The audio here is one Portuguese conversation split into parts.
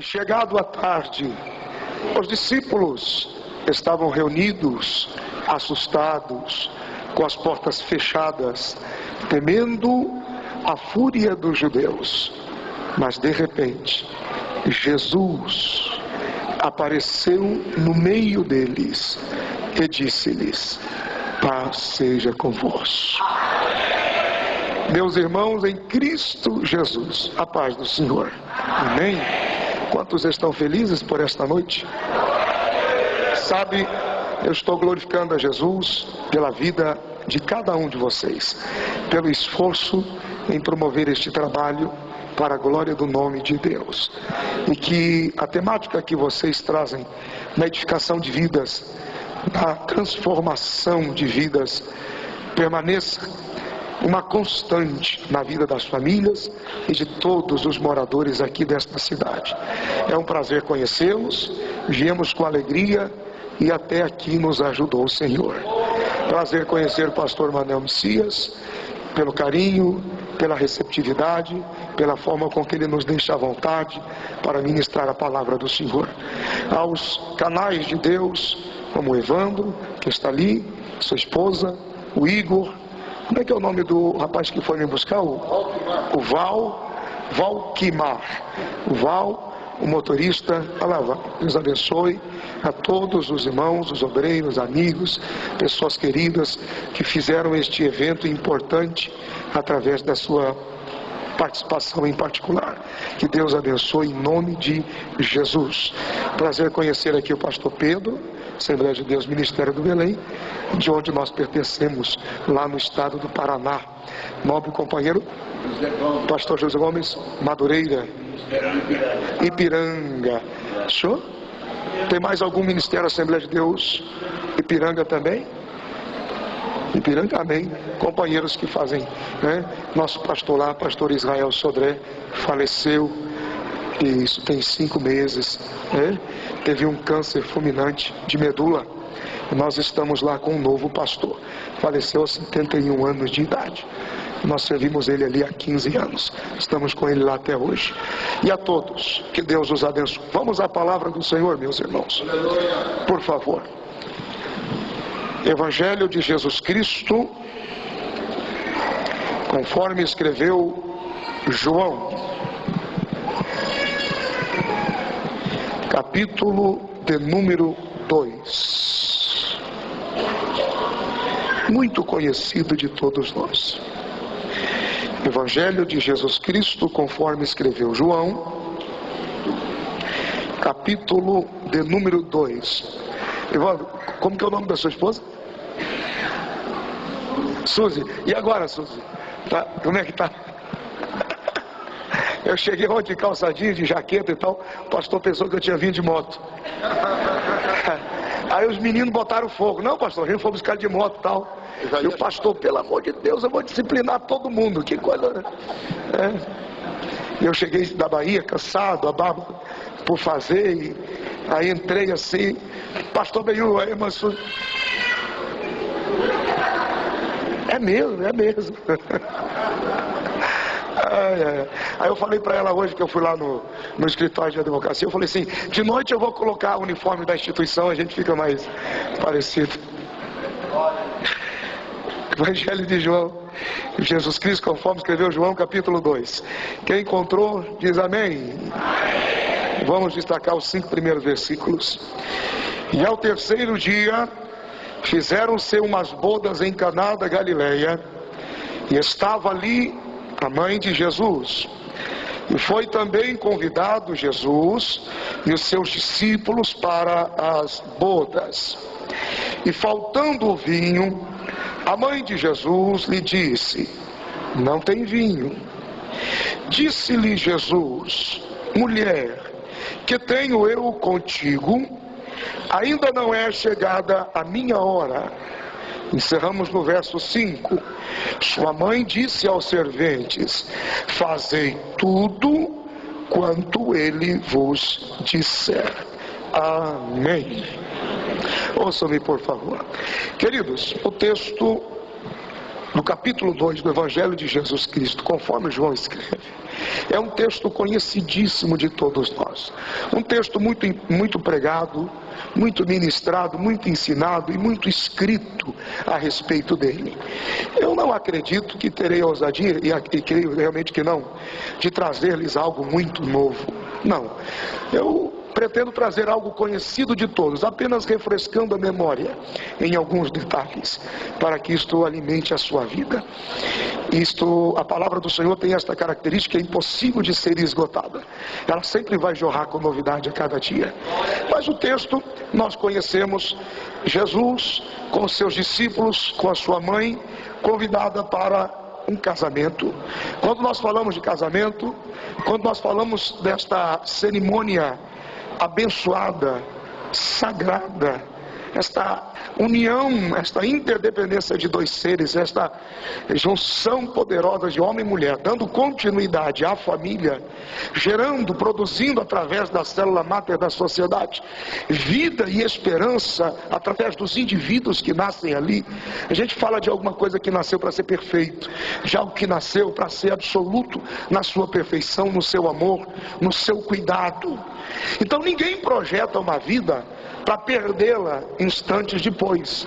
Chegado a tarde, os discípulos estavam reunidos, assustados, com as portas fechadas, temendo a fúria dos judeus. Mas de repente, Jesus apareceu no meio deles e disse-lhes: paz seja convosco. Meus irmãos em Cristo Jesus, a paz do Senhor. Amém? Quantos estão felizes por esta noite? Sabe, eu estou glorificando a Jesus pela vida de cada um de vocês, pelo esforço em promover este trabalho para a glória do nome de Deus. E que a temática que vocês trazem na edificação de vidas, na transformação de vidas, permaneça uma constante na vida das famílias e de todos os moradores aqui desta cidade. É um prazer conhecê-los, viemos com alegria e até aqui nos ajudou o Senhor. Prazer conhecer o pastor Manuel Messias, pelo carinho, pela receptividade, pela forma com que ele nos deixa à vontade para ministrar a palavra do Senhor. Aos canais de Deus, como o Evandro, que está ali, sua esposa, o Igor, como é que é o nome do rapaz que foi me buscar? O Valquimar. O Val, o motorista. Deus abençoe a todos os irmãos, os obreiros, amigos, pessoas queridas que fizeram este evento importante através da sua participação em particular. Que Deus abençoe em nome de Jesus. Prazer conhecer aqui o pastor Pedro, Assembleia de Deus, Ministério do Belém, de onde nós pertencemos, lá no estado do Paraná. Nobre companheiro, pastor José Gomes, Madureira, Ipiranga. Show? Tem mais algum ministério Assembleia de Deus? Ipiranga também? Ipiranga, amém. Companheiros que fazem, né? Nosso pastor lá, pastor Israel Sodré, faleceu, e isso tem 5 meses, né? Teve um câncer fulminante de medula. Nós estamos lá com um novo pastor, faleceu aos 71 anos de idade. Nós servimos ele ali há 15 anos, estamos com ele lá até hoje. E a todos, que Deus os abençoe. Vamos à palavra do Senhor, meus irmãos, por favor. Evangelho de Jesus Cristo, conforme escreveu João, capítulo de número 2, muito conhecido de todos nós. Evangelho de Jesus Cristo, conforme escreveu João, capítulo de número 2. Evandro, como que é o nome da sua esposa? Suzy. E agora, Suzy? Tá? Como é que tá? Eu cheguei ontem de calçadinho, de jaqueta e tal. O pastor pensou que eu tinha vindo de moto. Aí os meninos botaram fogo. Não, pastor, a gente foi buscar de moto e tal. E o pastor, pelo amor de Deus, eu vou disciplinar todo mundo. Que coisa, né? Eu cheguei da Bahia, cansado, a barba por fazer. E aí entrei assim. Pastor Benhu, aí, mas... É mesmo. Aí eu falei para ela hoje, que eu fui lá no escritório de advocacia, eu falei assim, de noite eu vou colocar o uniforme da instituição, a gente fica mais parecido. Evangelho de João, Jesus Cristo, conforme escreveu João, capítulo 2. Quem encontrou, diz amém. Vamos destacar os 5 primeiros versículos. E ao terceiro dia, fizeram-se umas bodas em Caná da Galileia, e estava ali a mãe de Jesus. E foi também convidado Jesus e os seus discípulos para as bodas. E faltando o vinho, a mãe de Jesus lhe disse: não tem vinho. Disse-lhe Jesus: mulher, que tenho eu contigo? Ainda não é chegada a minha hora. Encerramos no verso 5. Sua mãe disse aos serventes: fazei tudo quanto ele vos disser. Amém. Ouçam-me, por favor. Queridos, o texto do capítulo 2 do Evangelho de Jesus Cristo, conforme João escreve, É um texto conhecidíssimo de todos nós. Um texto muito pregado, muito ministrado, muito ensinado e muito escrito a respeito dele. Eu não acredito que terei a ousadia, e creio realmente que não, de trazer-lhes algo muito novo. Não. Eu pretendo trazer algo conhecido de todos, apenas refrescando a memória em alguns detalhes, para que isto alimente a sua vida. A palavra do Senhor tem esta característica, é impossível de ser esgotada. Ela sempre vai jorrar com novidade a cada dia. Mas o texto, nós conhecemos Jesus com os seus discípulos, com a sua mãe, convidada para um casamento. Quando nós falamos de casamento, quando nós falamos desta cerimônia abençoada, sagrada, esta união, esta interdependência de dois seres, esta junção poderosa de homem e mulher, dando continuidade à família, produzindo através da célula máter da sociedade, vida e esperança através dos indivíduos que nascem ali. A gente fala de alguma coisa que nasceu para ser perfeito, de algo que nasceu para ser absoluto na sua perfeição, no seu amor, no seu cuidado. Então ninguém projeta uma vida para perdê-la instantes depois.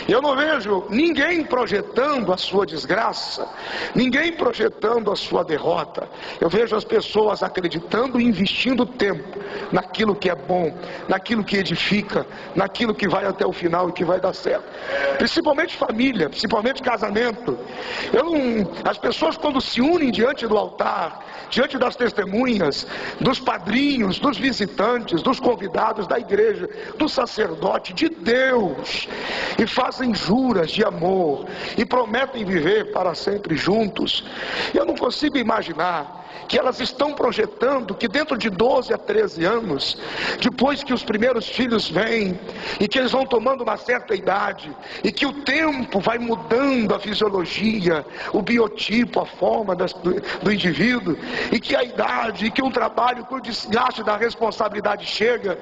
Eu não vejo ninguém projetando a sua desgraça, ninguém projetando a sua derrota. Eu vejo as pessoas acreditando e investindo tempo naquilo que é bom, naquilo que edifica, naquilo que vai até o final e que vai dar certo. Principalmente família, principalmente casamento. As pessoas, quando se unem diante do altar, diante das testemunhas, dos padrinhos, dos visitantes, dos convidados da igreja, do sacerdote, de Deus, e fazem juras de amor e prometem viver para sempre juntos, eu não consigo imaginar que elas estão projetando que dentro de 12 a 13 anos, depois que os primeiros filhos vêm e que eles vão tomando uma certa idade e que o tempo vai mudando a fisiologia, o biotipo, a forma do indivíduo, e que a idade, e que o trabalho, que o desgaste da responsabilidade chega,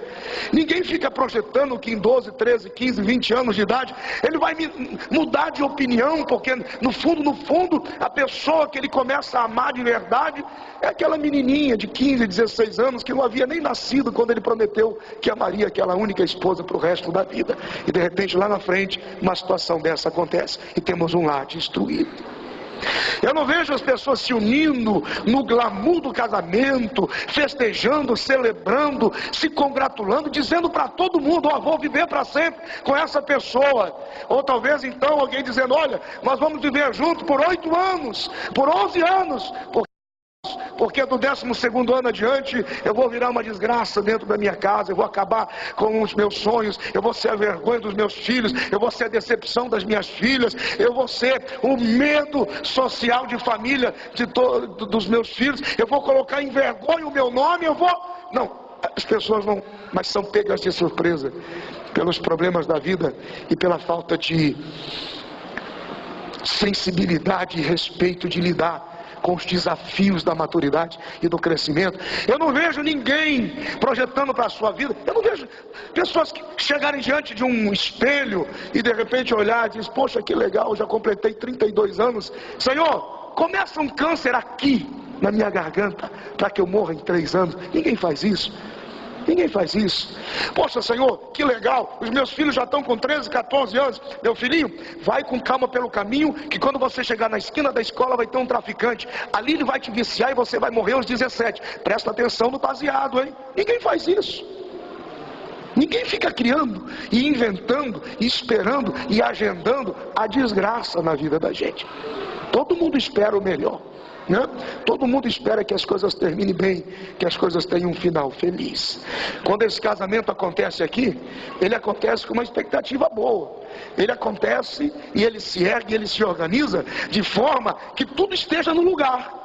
ninguém fica projetando que em 12, 13, 15, 20 anos de idade ele vai mudar de opinião, porque no fundo a pessoa que ele começa a amar de verdade é aquela menininha de 15, 16 anos que não havia nem nascido quando ele prometeu que amaria aquela única esposa para o resto da vida. E de repente lá na frente uma situação dessa acontece e temos um lar destruído. Eu não vejo as pessoas se unindo no glamour do casamento, festejando, celebrando, se congratulando, dizendo para todo mundo: vou viver para sempre com essa pessoa. Ou talvez então alguém dizendo: olha, nós vamos viver juntos por 8 anos, por 11 anos, porque do 12º ano adiante eu vou virar uma desgraça dentro da minha casa, eu vou acabar com os meus sonhos, eu vou ser a vergonha dos meus filhos, eu vou ser a decepção das minhas filhas, eu vou ser o medo social de família dos meus filhos, eu vou colocar em vergonha o meu nome, Não, as pessoas não, mas são pegas de surpresa pelos problemas da vida e pela falta de sensibilidade e respeito de lidar com os desafios da maturidade e do crescimento. Eu não vejo ninguém projetando para a sua vida. Eu não vejo pessoas que chegarem diante de um espelho e de repente olhar e dizer: poxa, que legal, já completei 32 anos. Senhor, começa um câncer aqui na minha garganta para que eu morra em 3 anos. Ninguém faz isso. Ninguém faz isso. Poxa, Senhor, que legal, os meus filhos já estão com 13, 14 anos. Meu filhinho, vai com calma pelo caminho, que quando você chegar na esquina da escola vai ter um traficante. Ali ele vai te viciar e você vai morrer aos 17. Presta atenção no baseado, hein? Ninguém faz isso. Ninguém fica criando e inventando, e esperando e agendando a desgraça na vida da gente. Todo mundo espera o melhor, né? Todo mundo espera que as coisas terminem bem, que as coisas tenham um final feliz. Quando esse casamento acontece aqui, ele acontece com uma expectativa boa. Ele acontece e ele se ergue, ele se organiza de forma que tudo esteja no lugar.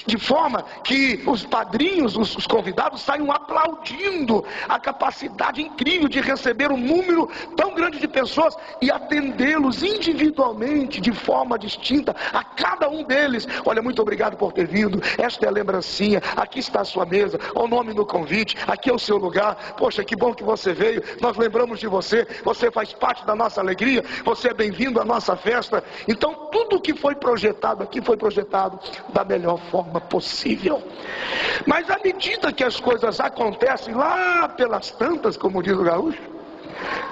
De forma que os padrinhos, os convidados saiam aplaudindo a capacidade incrível de receber um número tão grande de pessoas e atendê-los individualmente, de forma distinta, a cada um deles. Olha, muito obrigado por ter vindo, esta é a lembrancinha, aqui está a sua mesa, o nome no convite, aqui é o seu lugar. Poxa, que bom que você veio, nós lembramos de você, você faz parte da nossa alegria, você é bem-vindo à nossa festa. Então tudo que foi projetado aqui foi projetado da melhor melhor forma possível. Mas à medida que as coisas acontecem lá pelas tantas, como diz o gaúcho,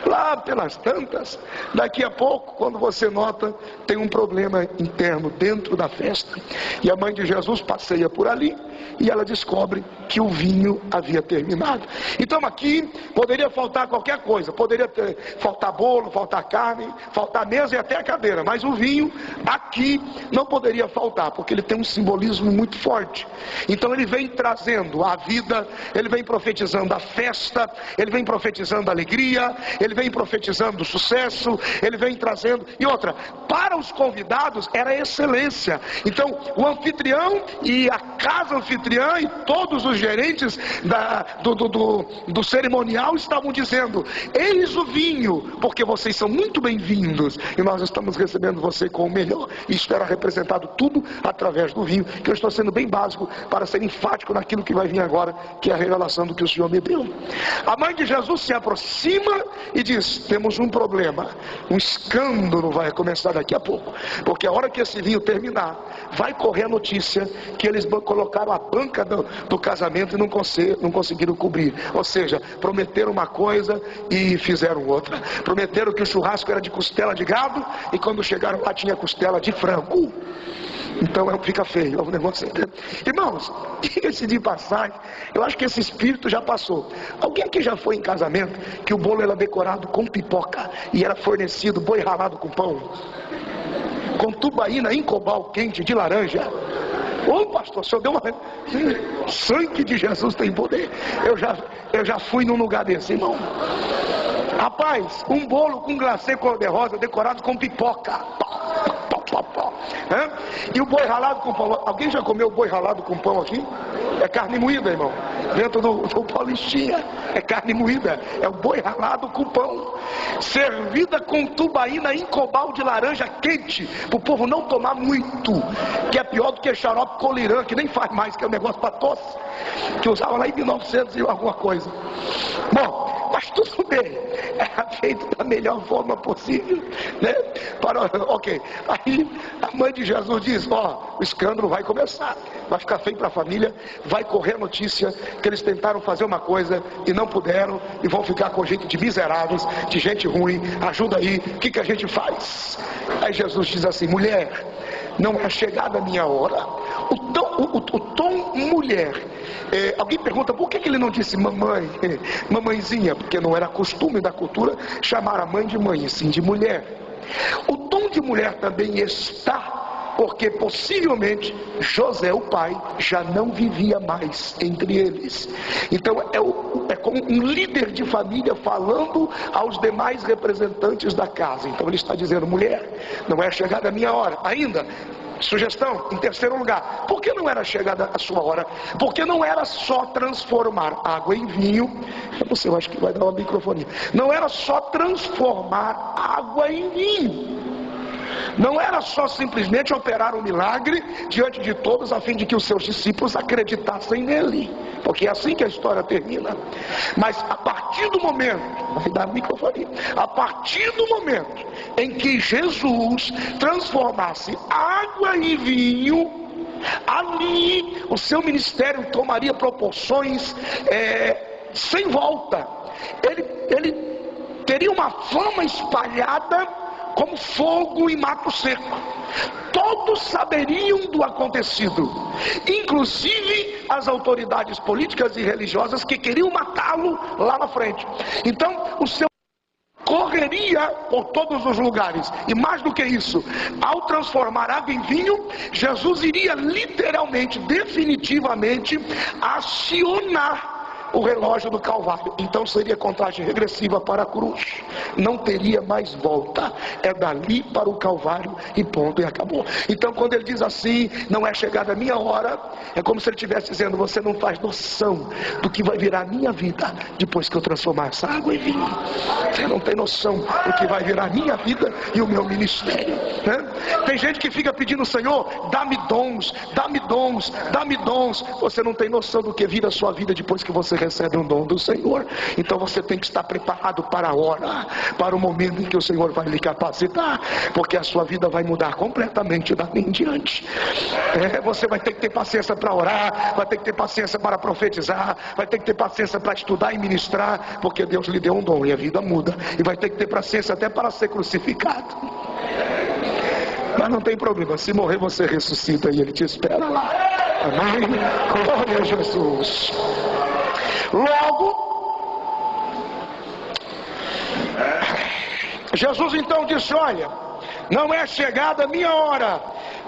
lá pelas tantas, daqui a pouco, quando você nota, tem um problema interno dentro da festa, e a mãe de Jesus passeia por ali, e ela descobre que o vinho havia terminado. Então aqui poderia faltar qualquer coisa, poderia faltar bolo, faltar carne, faltar mesa e até a cadeira, mas o vinho aqui não poderia faltar, porque ele tem um simbolismo muito forte. Então ele vem trazendo a vida, ele vem profetizando a festa, ele vem profetizando a alegria, ele vem profetizando o sucesso, ele vem trazendo, e outra, para os convidados era excelência. Então o anfitrião e a casa anfitriã e todos os gerentes do cerimonial estavam dizendo: eis o vinho, porque vocês são muito bem-vindos e nós estamos recebendo você com o melhor. Isso era representado tudo através do vinho, que eu estou sendo bem básico para ser enfático naquilo que vai vir agora, que é a revelação do que o Senhor me deu. A mãe de Jesus se aproxima e diz: temos um problema, um escândalo vai começar daqui a pouco, porque a hora que esse vinho terminar, vai correr a notícia que eles colocaram a banca do casamento e não conseguiram cobrir. Ou seja, prometeram uma coisa e fizeram outra. Prometeram que o churrasco era de costela de gado e quando chegaram lá tinha costela de frango. Então fica feio o negócio. Irmãos, diga-se de passagem, eu acho que esse espírito já passou. Alguém aqui já foi em casamento que o bolo era decorado com pipoca e era fornecido boi ralado com pão, com tubaína em cobal quente de laranja? Ô pastor, o senhor deu uma... Sangue de Jesus tem poder. Eu já fui num lugar desse, irmão. Rapaz, um bolo com glacê cor-de-rosa decorado com pipoca. E o boi ralado com pão. Alguém já comeu boi ralado com pão aqui? É carne moída, irmão. Dentro do Paulistinha é carne moída. É o boi ralado com pão, servida com tubaína em cobal de laranja quente, para o povo não tomar muito, que é pior do que xarope colirã, que nem faz mais, que é um negócio para tosse, que usava lá em 1900 e alguma coisa. Bom, mas tudo bem, era feito da melhor forma possível, né? Ok, aí a mãe de Jesus diz: ó, o escândalo vai começar, vai ficar feio para a família, vai correr a notícia que eles tentaram fazer uma coisa e não puderam, e vão ficar com jeito de miseráveis, de gente ruim, ajuda aí, o que a gente faz? Aí Jesus diz assim: mulher, não é chegada a minha hora. O tom mulher, alguém pergunta por que ele não disse mamãe, mamãezinha, porque não era costume da cultura chamar a mãe de mãe, e sim de mulher. O tom de mulher também está, porque possivelmente José, o pai, já não vivia mais entre eles. Então é como um líder de família falando aos demais representantes da casa. Então ele está dizendo: mulher, não é chegada a minha hora ainda. Sugestão, em terceiro lugar, por que não era chegada a sua hora? Porque não era só transformar água em vinho. Eu acho que vai dar uma microfonia. Não era só transformar água em vinho. Não era só simplesmente operar um milagre diante de todos a fim de que os seus discípulos acreditassem nele, porque é assim que a história termina. Mas a partir do momento, vai dar microfonia, a partir do momento em que Jesus transformasse água em vinho, ali o seu ministério tomaria proporções sem volta. Ele teria uma fama espalhada como fogo em mato seco. Todos saberiam do acontecido, inclusive as autoridades políticas e religiosas que queriam matá-lo lá na frente. Então o seu correria por todos os lugares. E mais do que isso, ao transformar água em vinho, Jesus iria literalmente, definitivamente acionar o relógio do Calvário. Então seria contagem regressiva para a cruz, não teria mais volta, é dali para o Calvário e ponto, e acabou. Então quando ele diz assim, não é chegada a minha hora, é como se ele estivesse dizendo: você não faz noção do que vai virar a minha vida depois que eu transformar essa água em vinho. Você não tem noção do que vai virar a minha vida e o meu ministério, né? Tem gente que fica pedindo: Senhor, dá-me dons, dá-me dons, dá-me dons. Você não tem noção do que vira a sua vida depois que você recebe um dom do Senhor. Então você tem que estar preparado para a hora, para o momento em que o Senhor vai lhe capacitar, porque a sua vida vai mudar completamente daqui em diante. Você vai ter que ter paciência para orar, vai ter que ter paciência para profetizar, vai ter que ter paciência para estudar e ministrar, porque Deus lhe deu um dom e a vida muda. E vai ter que ter paciência até para ser crucificado. Mas não tem problema, se morrer você ressuscita e Ele te espera lá. Amém? Glória a Jesus. Logo, Jesus então disse: olha, não é chegada a minha hora.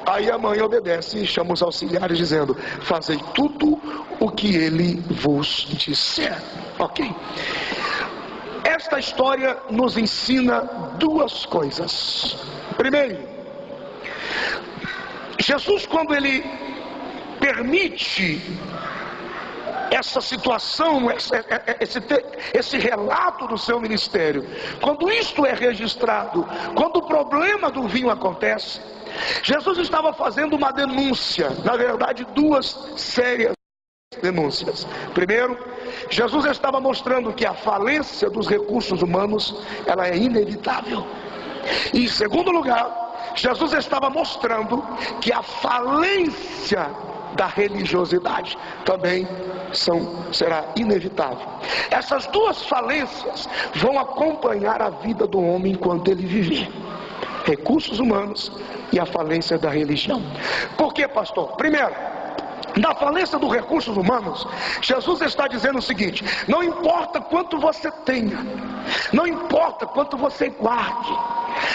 Aí a mãe obedece e chama os auxiliares dizendo: fazei tudo o que Ele vos disser. Ok? Esta história nos ensina duas coisas. Primeiro, Jesus, quando Ele permite essa situação, esse relato do seu ministério, quando isto é registrado, quando o problema do vinho acontece, Jesus estava fazendo uma denúncia, na verdade duas sérias denúncias. Primeiro, Jesus estava mostrando que a falência dos recursos humanos, ela é inevitável. E em segundo lugar, Jesus estava mostrando que a falência da religiosidade também será inevitável. Essas duas falências vão acompanhar a vida do homem enquanto ele viver: recursos humanos e a falência da religião. Por quê, pastor? Primeiro, na falência dos recursos humanos, Jesus está dizendo o seguinte: não importa quanto você tenha, não importa quanto você guarde,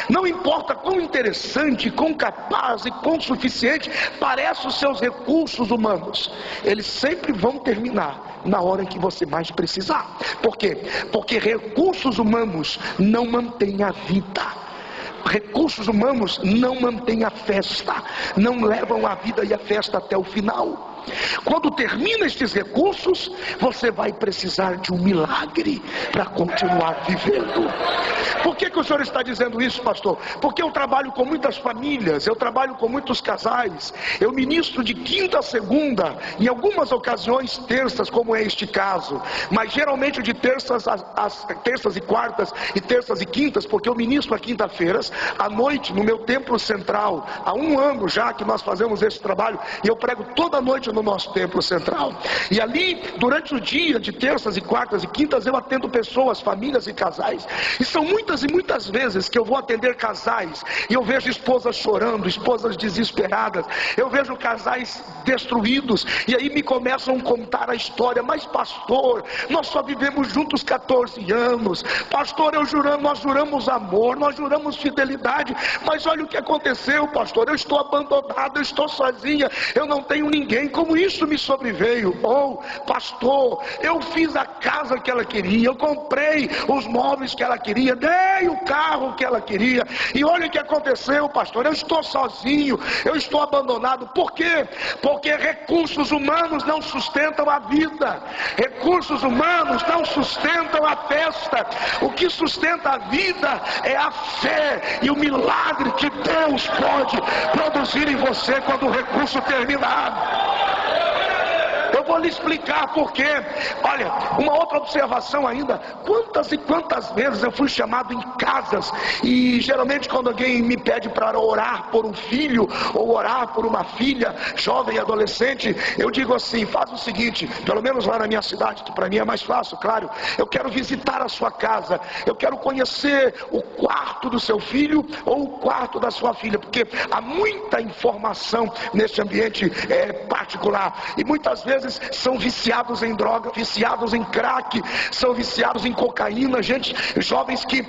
não importa quão interessante, quão capaz e quão suficiente parecem os seus recursos humanos, eles sempre vão terminar na hora em que você mais precisar. Por quê? Porque recursos humanos não mantêm a vida. Recursos humanos não mantêm a festa, não levam a vida e a festa até o final. Quando termina estes recursos, você vai precisar de um milagre para continuar vivendo. Por que o senhor está dizendo isso, pastor? Porque eu trabalho com muitas famílias, eu trabalho com muitos casais, eu ministro de quinta a segunda, em algumas ocasiões terças, como é este caso, mas geralmente de terças terças e quartas e terças e quintas, porque eu ministro a quinta-feiras à noite no meu templo central. Há 1 ano já que nós fazemos esse trabalho, e eu prego toda noite no nosso templo central. E ali, durante o dia de terças e quartas e quintas, eu atendo pessoas, famílias e casais. E são muitas e muitas vezes que eu vou atender casais e eu vejo esposas chorando, esposas desesperadas, eu vejo casais destruídos, e aí me começam a contar a história: mas pastor, nós só vivemos juntos 14 anos, pastor, nós juramos amor, nós juramos fidelidade, mas olha o que aconteceu, pastor, eu estou abandonado, eu estou sozinha, eu não tenho ninguém, como isso me sobreveio? Ou, pastor, eu fiz a casa que ela queria, eu comprei os móveis que ela queria, dei o carro que ela queria, e olha o que aconteceu, pastor, eu estou sozinho, eu estou abandonado. Por quê? Porque recursos humanos não sustentam a vida, recursos humanos não sustentam a festa. O que sustenta a vida é a fé e o milagre que Deus pode produzir em você quando o recurso terminar. Eu vou lhe explicar por quê. Olha, uma outra observação ainda: quantas e quantas vezes eu fui chamado em casas, e geralmente quando alguém me pede para orar por um filho ou orar por uma filha, jovem, adolescente, eu digo assim: faz o seguinte, pelo menos lá na minha cidade, que para mim é mais fácil, claro, eu quero visitar a sua casa, eu quero conhecer o quarto do seu filho ou o quarto da sua filha, porque há muita informação nesse ambiente particular, e muitas vezes são viciados em droga, viciados em crack, são viciados em cocaína, jovens que,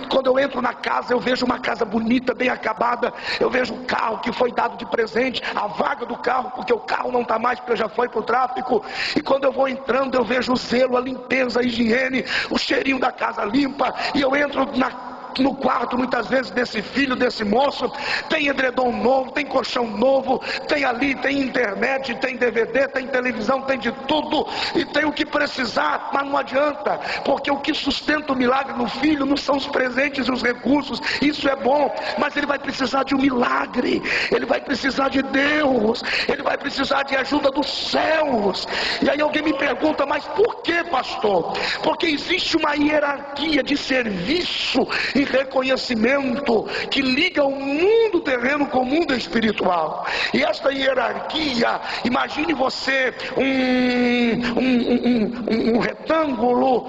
quando eu entro na casa, eu vejo uma casa bonita, bem acabada, eu vejo um carro que foi dado de presente, a vaga do carro, porque o carro não está mais, porque já foi para o tráfico, e quando eu vou entrando, eu vejo o zelo, a limpeza, a higiene, o cheirinho da casa limpa, e eu entro na no quarto, muitas vezes, desse filho, desse moço, tem edredom novo, tem colchão novo, tem ali, tem internet, tem DVD, tem televisão, tem de tudo, e tem o que precisar, mas não adianta, porque o que sustenta o milagre no filho não são os presentes e os recursos. Isso é bom, mas ele vai precisar de um milagre, ele vai precisar de Deus, ele vai precisar de ajuda dos céus. E aí alguém me pergunta, mas por que, pastor? Porque existe uma hierarquia de serviço e reconhecimento que liga o mundo terreno com o mundo espiritual. E esta hierarquia, imagine você um retângulo,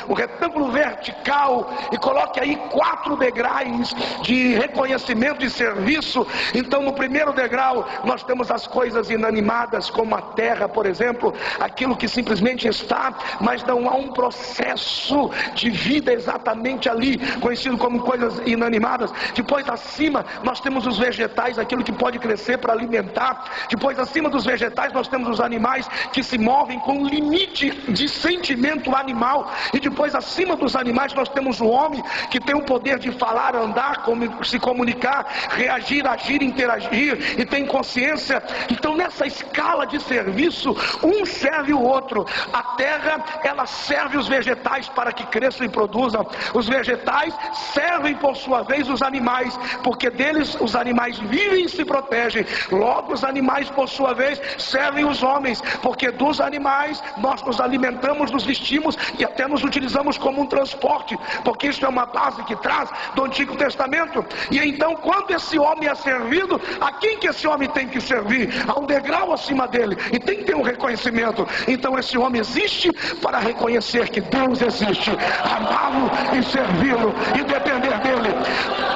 um retângulo vertical, e coloque aí 4 degraus de reconhecimento e serviço. Então, no primeiro degrau nós temos as coisas inanimadas, como a terra, por exemplo, aquilo que simplesmente está, mas não há um processo de vida exatamente ali, conhecido como coisas inanimadas. Depois, acima, nós temos os vegetais, aquilo que pode crescer para alimentar. Depois, acima dos vegetais, nós temos os animais que se movem com limite de sentimento animal. E depois, acima dos animais, nós temos o homem, que tem o poder de falar, andar, se comunicar, reagir, agir, interagir, e tem consciência. Então, nessa escala de serviço, um serve o outro. A terra, ela serve os vegetais para que cresçam e produzam. Os vegetais servem, por sua vez, os animais, porque deles os animais vivem e se protegem. Logo, os animais, por sua vez, servem os homens, porque dos animais nós nos alimentamos, nos vestimos e até nos utilizamos como um transporte, porque isso é uma base que traz do Antigo Testamento. E então, quando esse homem é servido, a quem que esse homem tem que servir? A um degrau acima dele, e tem que ter um reconhecimento. Então, esse homem existe para reconhecer que Deus existe, amá-lo e servi-lo e depender dele.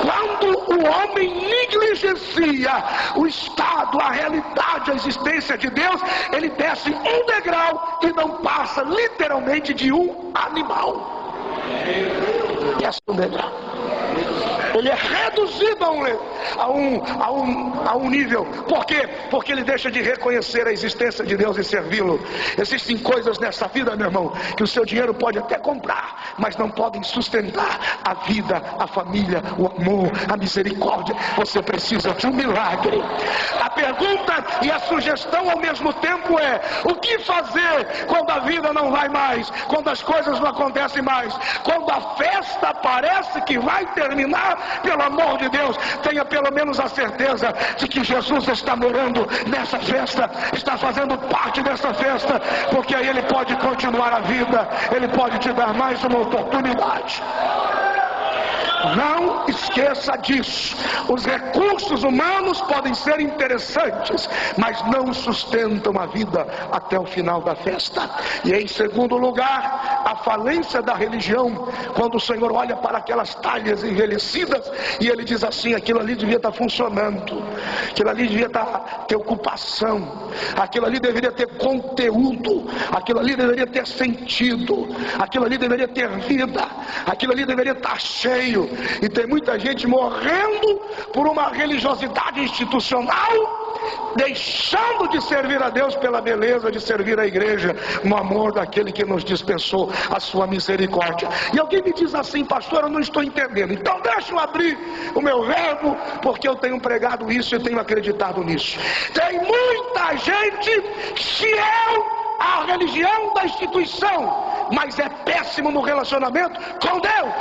Quando o homem negligencia o estado, a realidade, a existência de Deus, ele desce um degrau e não passa literalmente de um animal. Desce um degrau. Ele é reduzido a um nível. Por quê? Porque ele deixa de reconhecer a existência de Deus e servi-lo. Existem coisas nessa vida, meu irmão, que o seu dinheiro pode até comprar, mas não podem sustentar a vida, a família, o amor, a misericórdia. Você precisa de um milagre. A pergunta e a sugestão ao mesmo tempo é: o que fazer quando a vida não vai mais, quando as coisas não acontecem mais, quando a festa parece que vai terminar? Pelo amor de Deus, tenha pelo menos a certeza de que Jesus está morando nessa festa, está fazendo parte dessa festa, porque aí ele pode continuar a vida, ele pode te dar mais uma oportunidade. Não esqueça disso. Os recursos humanos podem ser interessantes, mas não sustentam a vida até o final da festa. E em segundo lugar, a falência da religião. Quando o Senhor olha para aquelas talhas envelhecidas e ele diz assim: aquilo ali devia estar funcionando, aquilo ali devia ter ocupação, aquilo ali deveria ter conteúdo, aquilo ali deveria ter sentido, aquilo ali deveria ter vida, aquilo ali deveria estar cheio. E tem muita gente morrendo por uma religiosidade institucional, deixando de servir a Deus pela beleza de servir a igreja, no amor daquele que nos dispensou a sua misericórdia. E alguém me diz assim: pastor, eu não estou entendendo. Então deixa eu abrir o meu verbo, porque eu tenho pregado isso e tenho acreditado nisso. Tem muita gente fiel à religião da instituição, mas é péssimo no relacionamento com Deus.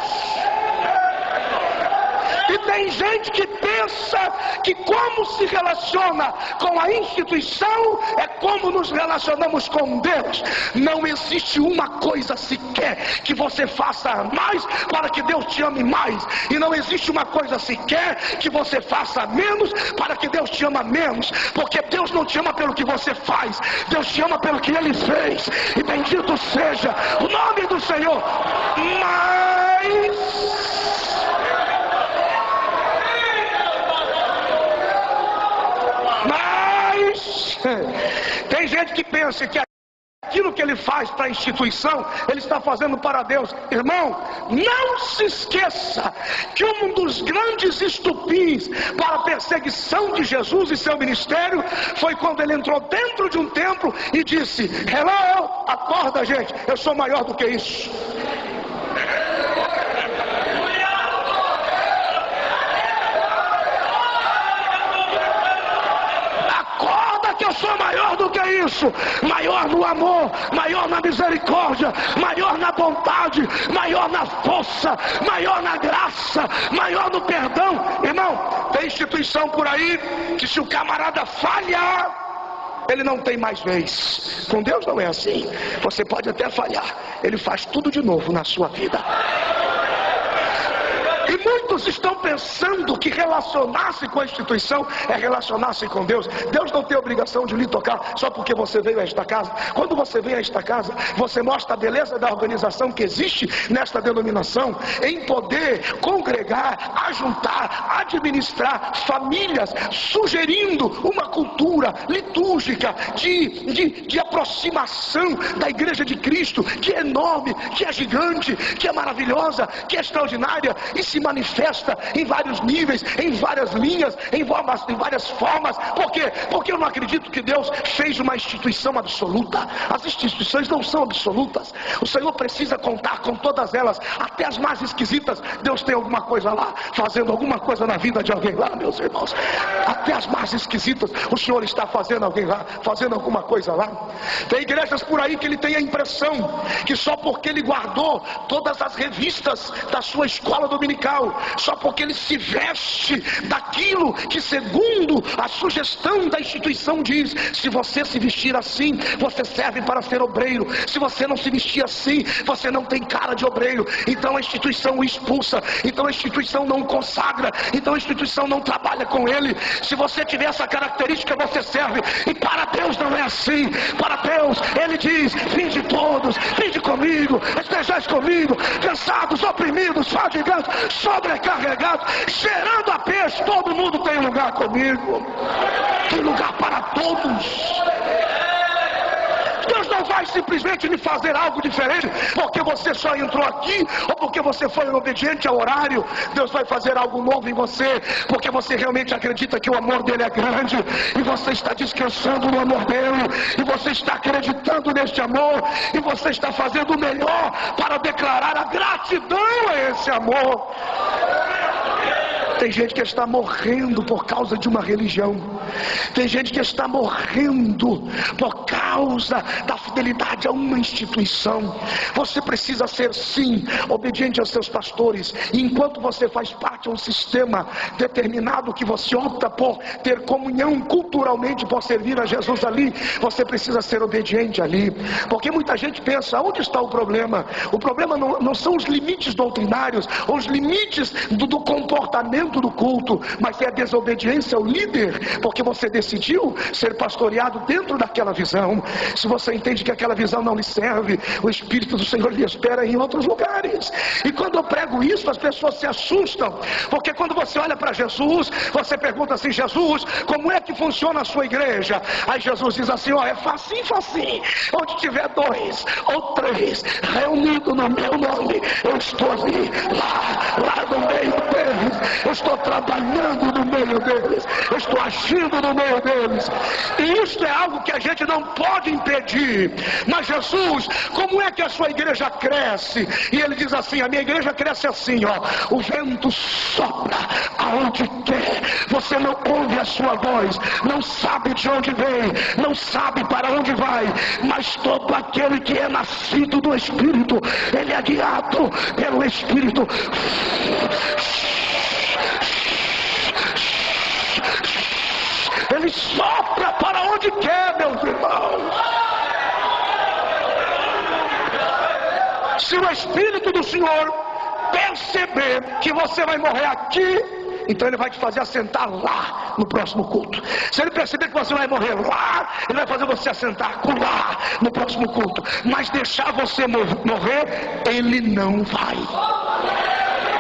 E tem gente que pensa que como se relaciona com a instituição é como nos relacionamos com Deus. Não existe uma coisa sequer que você faça mais para que Deus te ame mais, e não existe uma coisa sequer que você faça menos para que Deus te ama menos, porque Deus não te ama pelo que você faz, Deus te ama pelo que Ele fez. E bendito seja o nome do Senhor. Mas tem gente que pensa que aquilo que ele faz para a instituição, ele está fazendo para Deus. Irmão, não se esqueça que um dos grandes estupins para a perseguição de Jesus e seu ministério foi quando ele entrou dentro de um templo e disse: hello, acorda gente, eu sou maior do que isso. que eu sou maior do que isso, maior no amor, maior na misericórdia, maior na bondade, maior na força, maior na graça, maior no perdão. Irmão, tem instituição por aí que se o camarada falhar, ele não tem mais vez. Com Deus não é assim. Você pode até falhar, ele faz tudo de novo na sua vida. E muitos estão pensando que relacionar-se com a instituição é relacionar-se com Deus. Deus não tem obrigação de lhe tocar só porque você veio a esta casa. Quando você vem a esta casa, você mostra a beleza da organização que existe nesta denominação, em poder congregar, ajuntar, administrar famílias, sugerindo uma cultura litúrgica de aproximação da igreja de Cristo, que é enorme, que é gigante, que é maravilhosa, que é extraordinária, e se manifesta em vários níveis, em várias linhas, em várias formas. Por quê? Porque eu não acredito que Deus fez uma instituição absoluta. As instituições não são absolutas. O Senhor precisa contar com todas elas, até as mais esquisitas. Deus tem alguma coisa lá, fazendo alguma coisa na vida de alguém lá, meus irmãos. Até as mais esquisitas, o Senhor está fazendo alguém lá, fazendo alguma coisa lá. Tem igrejas por aí que ele tem a impressão que só porque ele guardou todas as revistas da sua escola dominical, só porque ele se veste daquilo que segundo a sugestão da instituição diz, se você se vestir assim, você serve para ser obreiro. Se você não se vestir assim, você não tem cara de obreiro. Então a instituição o expulsa, então a instituição não o consagra, então a instituição não trabalha com ele. Se você tiver essa característica, você serve. E para Deus não é assim. Para Deus ele diz: vinde todos, vinde comigo, estejais comigo, cansados, oprimidos, fadigados, sobrecarregados, cheirando a peixe. Todo mundo tem lugar comigo, tem lugar para todos. Deus não vai simplesmente lhe fazer algo diferente porque você só entrou aqui ou porque você foi obediente ao horário. Deus vai fazer algo novo em você porque você realmente acredita que o amor dele é grande e você está descansando no amor dele, e você está acreditando neste amor, e você está fazendo o melhor para declarar a gratidão a esse amor. Tem gente que está morrendo por causa de uma religião. Tem gente que está morrendo por causa da fidelidade a uma instituição. Você precisa ser, sim, obediente aos seus pastores. E enquanto você faz parte de um sistema determinado, que você opta por ter comunhão culturalmente, por servir a Jesus ali, você precisa ser obediente ali. Porque muita gente pensa: onde está o problema? O problema não são os limites doutrinários, ou os limites do comportamento do culto, mas é a desobediência ao líder, porque você decidiu ser pastoreado dentro daquela visão. Se você entende que aquela visão não lhe serve, o Espírito do Senhor lhe espera em outros lugares. E quando eu prego isso, as pessoas se assustam, porque quando você olha para Jesus, você pergunta assim: Jesus, como é que funciona a sua igreja? Aí Jesus diz assim: ó, é facinho, facinho. Onde tiver 2 ou 3 reunidos no meu nome, eu estou ali, lá no meio deles. Eu estou trabalhando no meio deles, eu estou agindo no meio deles. E isso é algo que a gente não pode impedir. Mas Jesus, como é que a sua igreja cresce? E ele diz assim: a minha igreja cresce assim, ó, o vento sopra aonde quer, você não ouve a sua voz, não sabe de onde vem, não sabe para onde vai, mas todo aquele que é nascido do Espírito, ele é guiado pelo Espírito. Ele sopra para onde quer, meus irmãos. Se o Espírito do Senhor perceber que você vai morrer aqui, então ele vai te fazer assentar lá no próximo culto. Se ele perceber que você vai morrer lá, ele vai fazer você assentar lá no próximo culto. Mas deixar você morrer, ele não vai.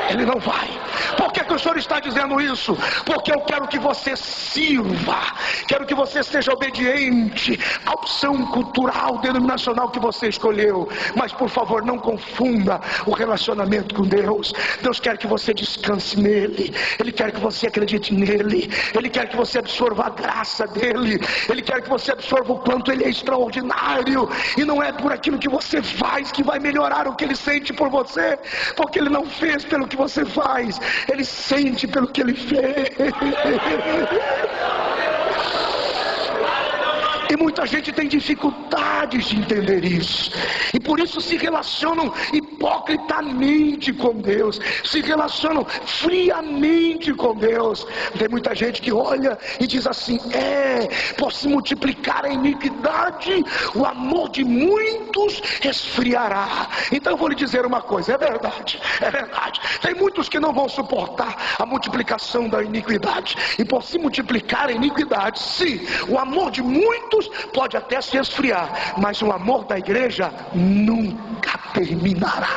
Ele não vai. Por que o Senhor está dizendo isso? Porque eu quero que você sirva, quero que você seja obediente à opção cultural, denominacional que você escolheu. Mas por favor, não confunda o relacionamento com Deus. Deus quer que você descanse nele, Ele quer que você acredite nele, Ele quer que você absorva a graça dele, Ele quer que você absorva o quanto Ele é extraordinário. E não é por aquilo que você faz que vai melhorar o que Ele sente por você, porque Ele não fez pelo que você faz, Ele sente pelo que Ele fez. E muita gente tem dificuldades de entender isso. E por isso se relacionam hipocritamente com Deus. Se relacionam friamente com Deus. Tem muita gente que olha e diz assim: por se multiplicar a iniquidade, o amor de muitos esfriará. Então eu vou lhe dizer uma coisa, é verdade. Tem muitos que não vão suportar a multiplicação da iniquidade. E por se multiplicar a iniquidade, sim, o amor de muitos pode até se esfriar, mas o amor da igreja nunca terminará.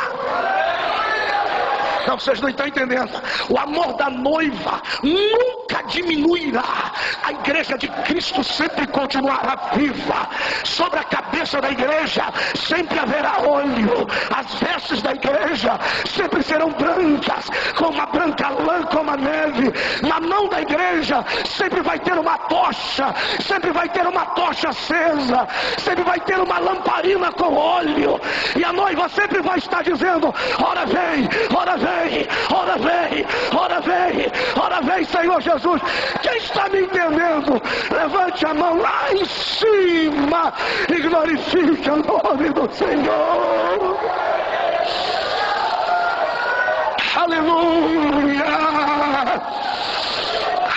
Não, vocês não estão entendendo. O amor da noiva nunca diminuirá. A igreja de Cristo sempre continuará viva. Sobre a cabeça da igreja sempre haverá óleo. As vestes da igreja sempre serão brancas, como a branca lã, como a neve. Na mão da igreja sempre vai ter uma tocha, sempre vai ter uma tocha acesa, sempre vai ter uma lamparina com óleo. E a noiva sempre vai estar dizendo: ora vem, ora vem, ora vem, ora vem, ora vem, Senhor Jesus. Quem está me entendendo, levante a mão lá em cima e glorifique o nome do Senhor. Aleluia.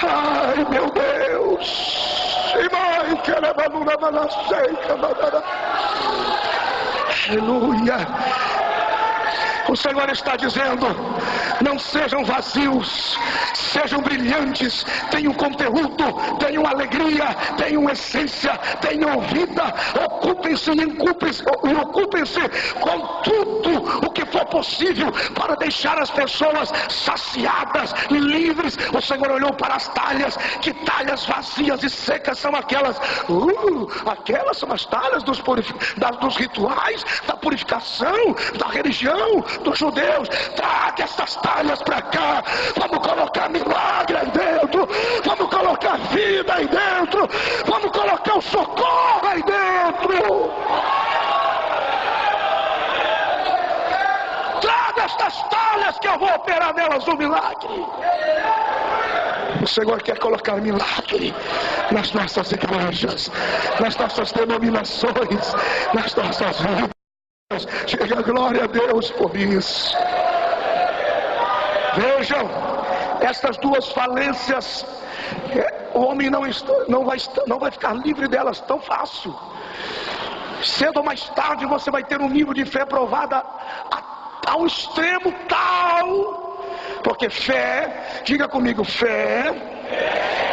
Ai, meu Deus. Aleluia. O Senhor está dizendo: não sejam vazios, sejam brilhantes, tenham conteúdo, tenham alegria, tenham essência, tenham vida. Ocupem-se e ocupem-se com tudo o que for possível para deixar as pessoas saciadas e livres. O Senhor olhou para as talhas. Que talhas vazias e secas são aquelas? Aquelas são as talhas dos rituais, da purificação, da religião dos judeus. Traga essas talhas para cá. Vamos colocar milagre aí dentro, vamos colocar vida aí dentro, vamos colocar o socorro aí dentro. Traga estas talhas que eu vou operar nelas um milagre. O Senhor quer colocar milagre nas nossas igrejas, nas nossas denominações, nas nossas vidas. Chega, glória a Deus por isso. Vejam, estas duas falências, o homem não vai ficar livre delas tão fácil. Cedo ou mais tarde você vai ter um nível de fé provada ao extremo tal, porque fé, diga comigo, fé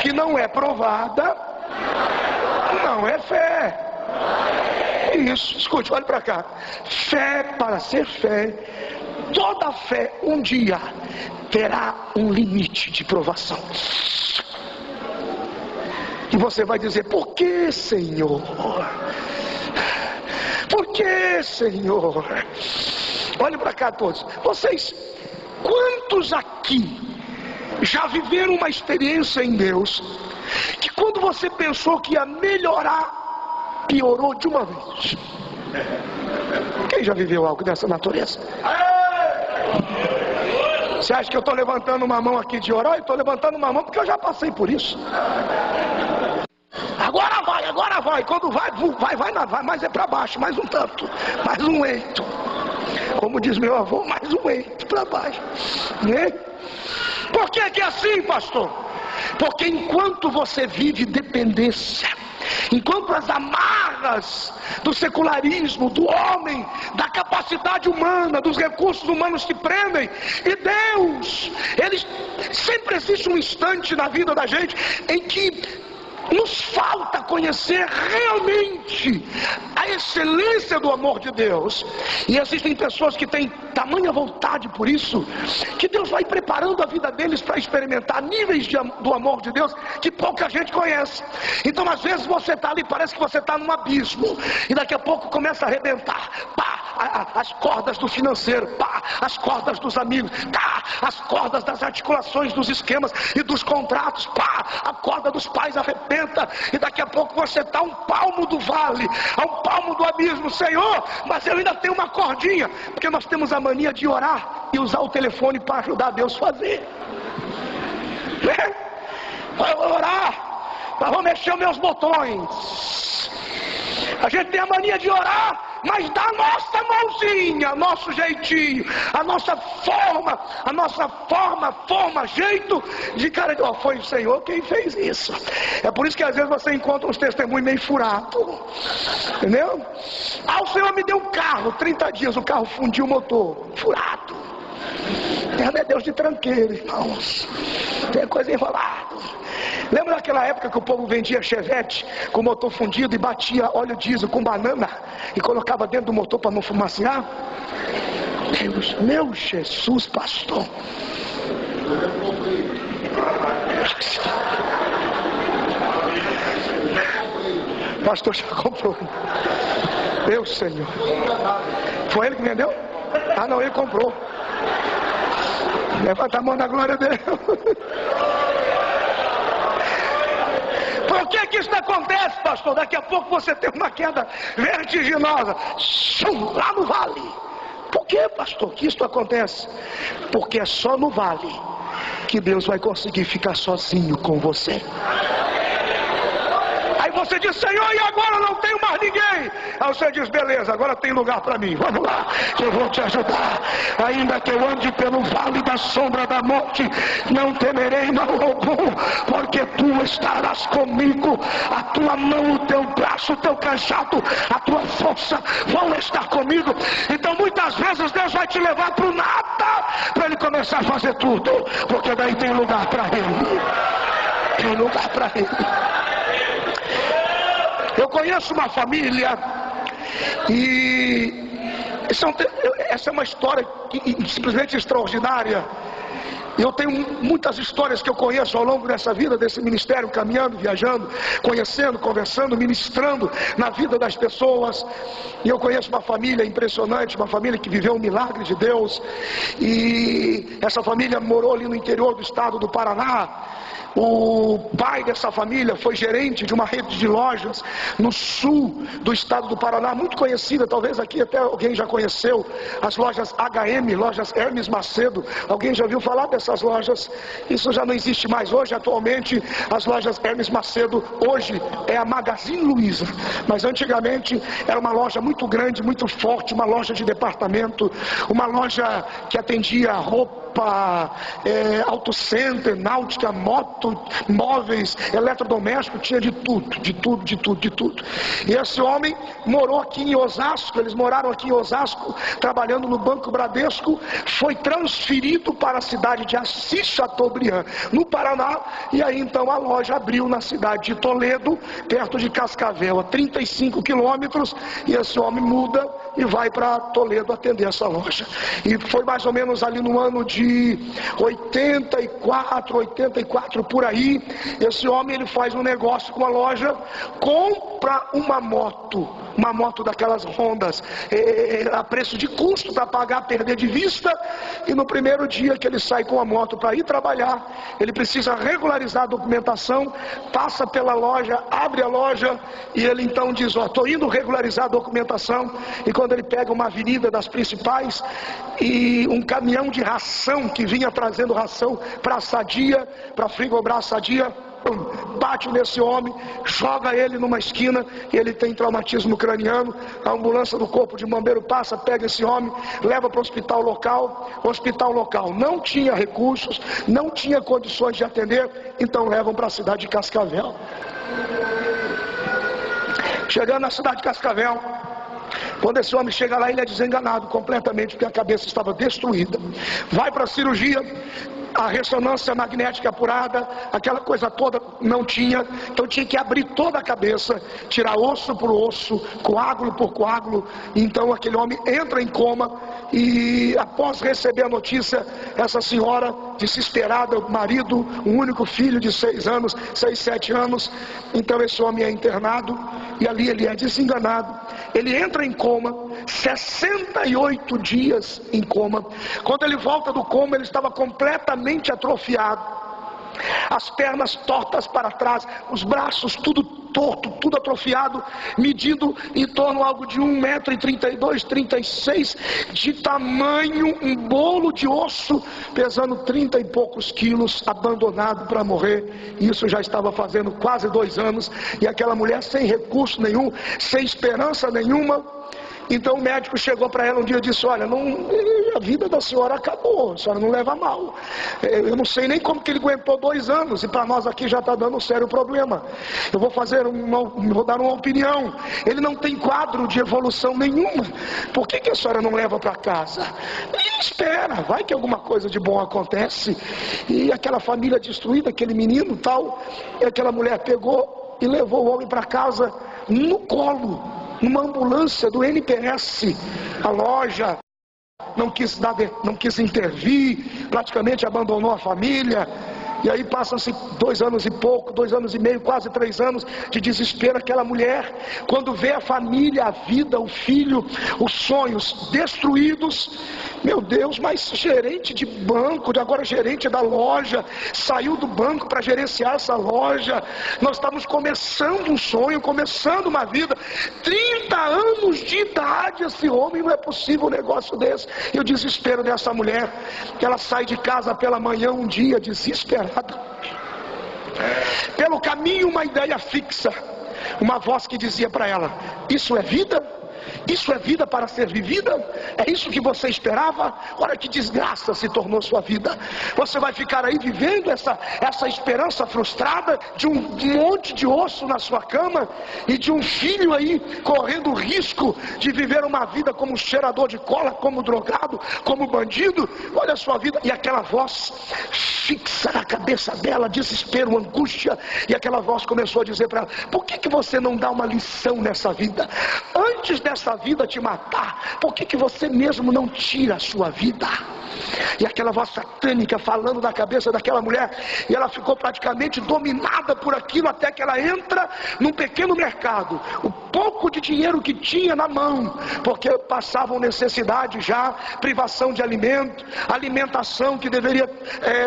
que não é provada não é fé. Isso, escute, olhe para cá. Fé, para ser fé, toda fé um dia terá um limite de provação. E você vai dizer: por que, Senhor? Por que, Senhor? Olhe para cá todos. Vocês, quantos aqui já viveram uma experiência em Deus que quando você pensou que ia melhorar, piorou de uma vez? Quem já viveu algo dessa natureza? Você acha que eu estou levantando uma mão aqui de orar? Eu estou levantando uma mão porque eu já passei por isso. Agora vai. Quando vai, mas é para baixo, mais um tanto, mais um eito. Como diz meu avô, mais um eito para baixo, né? Por que é assim, pastor? Porque enquanto você vive dependência, enquanto as amarras do secularismo, do homem, da capacidade humana, dos recursos humanos te prendem, e Deus, sempre existe um instante na vida da gente em que nos falta conhecer realmente a excelência do amor de Deus. E existem pessoas que têm tamanha vontade por isso, que Deus vai preparando a vida deles para experimentar níveis do amor de Deus que pouca gente conhece. Então às vezes você está ali, parece que você está num abismo, e daqui a pouco começa a arrebentar, as cordas do financeiro, as cordas dos amigos, as cordas das articulações dos esquemas e dos contratos, a corda dos pais arrebenta, e daqui a pouco você está a um palmo do vale, a um palmo do abismo. Senhor, mas eu ainda tenho uma cordinha, porque nós temos a mania de orar e usar o telefone para ajudar Deus a fazer, né? Vai orar, mas vou mexer os meus botões. A gente tem a mania de orar, mas dá a nossa mãozinha, nosso jeitinho, a nossa forma, jeito de cara de, ó, foi o Senhor quem fez isso. É por isso que às vezes você encontra uns testemunhos meio furados, entendeu? Ah, o Senhor me deu um carro, 30 dias o carro fundiu o motor, furado. É Deus de tranqueiro, irmãos. Tem coisa enrolada. Lembra daquela época que o povo vendia Chevette com o motor fundido e batia óleo diesel com banana e colocava dentro do motor para não fumaciar? Deus, meu Jesus, pastor. Pastor já comprou. Deus, Senhor. Foi ele que vendeu? Ah, não, ele comprou. Levanta a mão na glória dele. Por que isso acontece, pastor? Daqui a pouco você tem uma queda vertiginosa lá no vale. Por que, pastor, que isso acontece? Porque é só no vale que Deus vai conseguir ficar sozinho com você. Aí você diz, Senhor, e agora não tenho mais ninguém? Aí você diz, beleza, agora tem lugar para mim. Vamos lá, que eu vou te ajudar. Ainda que eu ande pelo vale da sombra da morte, não temerei mal algum, porque tu estarás comigo. A tua mão, o teu braço, o teu cajado, a tua força vão estar comigo. Então muitas vezes Deus vai te levar para o nada, para Ele começar a fazer tudo, porque daí tem lugar para Ele. Tem lugar para Ele. Eu conheço uma família e essa é uma história simplesmente extraordinária. Eu tenho muitas histórias que eu conheço ao longo dessa vida, desse ministério, caminhando, viajando, conhecendo, conversando, ministrando na vida das pessoas. E eu conheço uma família impressionante, uma família que viveu um milagre de Deus. E essa família morou ali no interior do estado do Paraná. O pai dessa família foi gerente de uma rede de lojas no sul do estado do Paraná, muito conhecida, talvez aqui até alguém já conheceu, as lojas HM, lojas Hermes Macedo. Alguém já ouviu falar dessas lojas? Isso já não existe mais hoje, atualmente as lojas Hermes Macedo, hoje é a Magazine Luiza, mas antigamente era uma loja muito grande, muito forte, uma loja de departamento, uma loja que atendia roupa, auto center, náutica, moto, móveis, eletrodoméstico, tinha de tudo. E esse homem morou aqui em Osasco, eles moraram aqui em Osasco, trabalhando no Banco Bradesco, foi transferido para a cidade de Assis Chateaubriand, no Paraná, e aí então a loja abriu na cidade de Toledo, perto de Cascavel, a 35 quilômetros, e esse homem muda e vai para Toledo atender essa loja. E foi mais ou menos ali no ano de 84 por aí, esse homem ele faz um negócio com a loja, compra uma moto daquelas Hondas, a preço de custo para pagar, perder de vista, e no primeiro dia que ele sai com a moto para ir trabalhar, ele precisa regularizar a documentação, passa pela loja, abre a loja, e ele então diz, estou indo regularizar a documentação, e quando ele pega uma avenida das principais, e um caminhão de ração, que vinha trazendo ração para a Sadia, para Frigobras Sadia, bate nesse homem, joga ele numa esquina, e ele tem traumatismo craniano. A ambulância do corpo de bombeiro passa, pega esse homem, leva para o hospital local. O hospital local não tinha recursos, não tinha condições de atender, então levam para a cidade de Cascavel. Chegando na cidade de Cascavel, quando esse homem chega lá, ele é desenganado completamente, porque a cabeça estava destruída. Vai para a cirurgia, a ressonância magnética apurada, aquela coisa toda não tinha, então tinha que abrir toda a cabeça, tirar osso por osso, coágulo por coágulo. Então aquele homem entra em coma, e após receber a notícia, essa senhora desesperada, o marido, um único filho de 6, 7 anos, então esse homem é internado, e ali ele é desenganado, ele entra em coma, 68 dias em coma. Quando ele volta do coma, ele estava completamente atrofiado. as pernas tortas para trás, os braços tudo torto, tudo atrofiado, medindo em torno algo de 1,32 m, 36, de tamanho, um bolo de osso, pesando 30 e poucos quilos, abandonado para morrer. Isso já estava fazendo quase 2 anos, e aquela mulher sem recurso nenhum, sem esperança nenhuma. Então o médico chegou para ela um dia e disse: olha, a vida da senhora acabou, a senhora não leva mal. Eu não sei nem como que ele aguentou 2 anos, e para nós aqui já está dando um sério problema. Eu vou dar uma opinião. Ele não tem quadro de evolução nenhuma. Por que a senhora não leva para casa? E espera, vai que alguma coisa de bom acontece. E aquela família destruída, aquele menino tal, e aquela mulher pegou e levou o homem para casa no colo, numa ambulância do NPS. A loja não quis intervir, praticamente abandonou a família. E aí passam-se 2 anos e pouco, 2 anos e meio, quase 3 anos de desespero. Aquela mulher, quando vê a família, a vida, o filho, os sonhos destruídos, meu Deus, mas gerente de banco, agora gerente da loja, saiu do banco para gerenciar essa loja. Nós estamos começando um sonho, começando uma vida, 30 anos de idade, esse homem, não é possível um negócio desse. E o desespero dessa mulher, que ela sai de casa pela manhã um dia, desesperada. Pelo caminho, uma ideia fixa, uma voz que dizia para ela: isso é vida? Isso é vida para ser vivida? É isso que você esperava? Olha que desgraça se tornou sua vida. Você vai ficar aí vivendo essa esperança frustrada de um monte de osso na sua cama, e de um filho aí correndo o risco de viver uma vida como cheirador de cola, como drogado, como bandido. Olha a sua vida. E aquela voz fixa na cabeça dela, desespero, angústia. E aquela voz começou a dizer para ela: por que você não dá uma lição nessa vida? Antes dessa vida te matar, por que você mesmo não tira a sua vida? E aquela voz satânica falando na cabeça daquela mulher, e ela ficou praticamente dominada por aquilo, até que ela entra num pequeno mercado, o pouco de dinheiro que tinha na mão, porque passavam necessidade já, privação de alimento, alimentação que deveria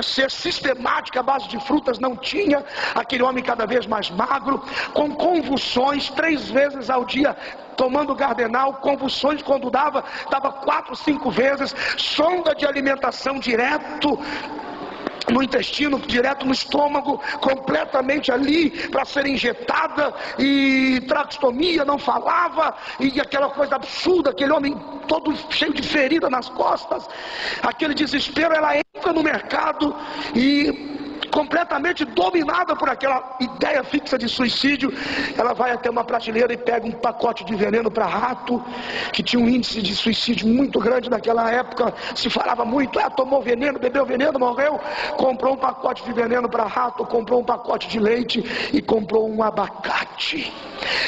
ser sistemática à base de frutas, não tinha. Aquele homem cada vez mais magro, com convulsões 3 vezes ao dia, tomando Gardenal, convulsões quando dava 4, 5 vezes, sonda de alimentação direto no intestino, direto no estômago, completamente ali para ser injetada, e traqueostomia, não falava, e aquela coisa absurda, aquele homem todo cheio de ferida nas costas, aquele desespero. Ela entra no mercado e, completamente dominada por aquela ideia fixa de suicídio, ela vai até uma prateleira e pega um pacote de veneno para rato, que tinha um índice de suicídio muito grande naquela época. Se falava muito: tomou veneno, bebeu veneno, morreu. Comprou um pacote de veneno para rato, comprou um pacote de leite e comprou um abacate.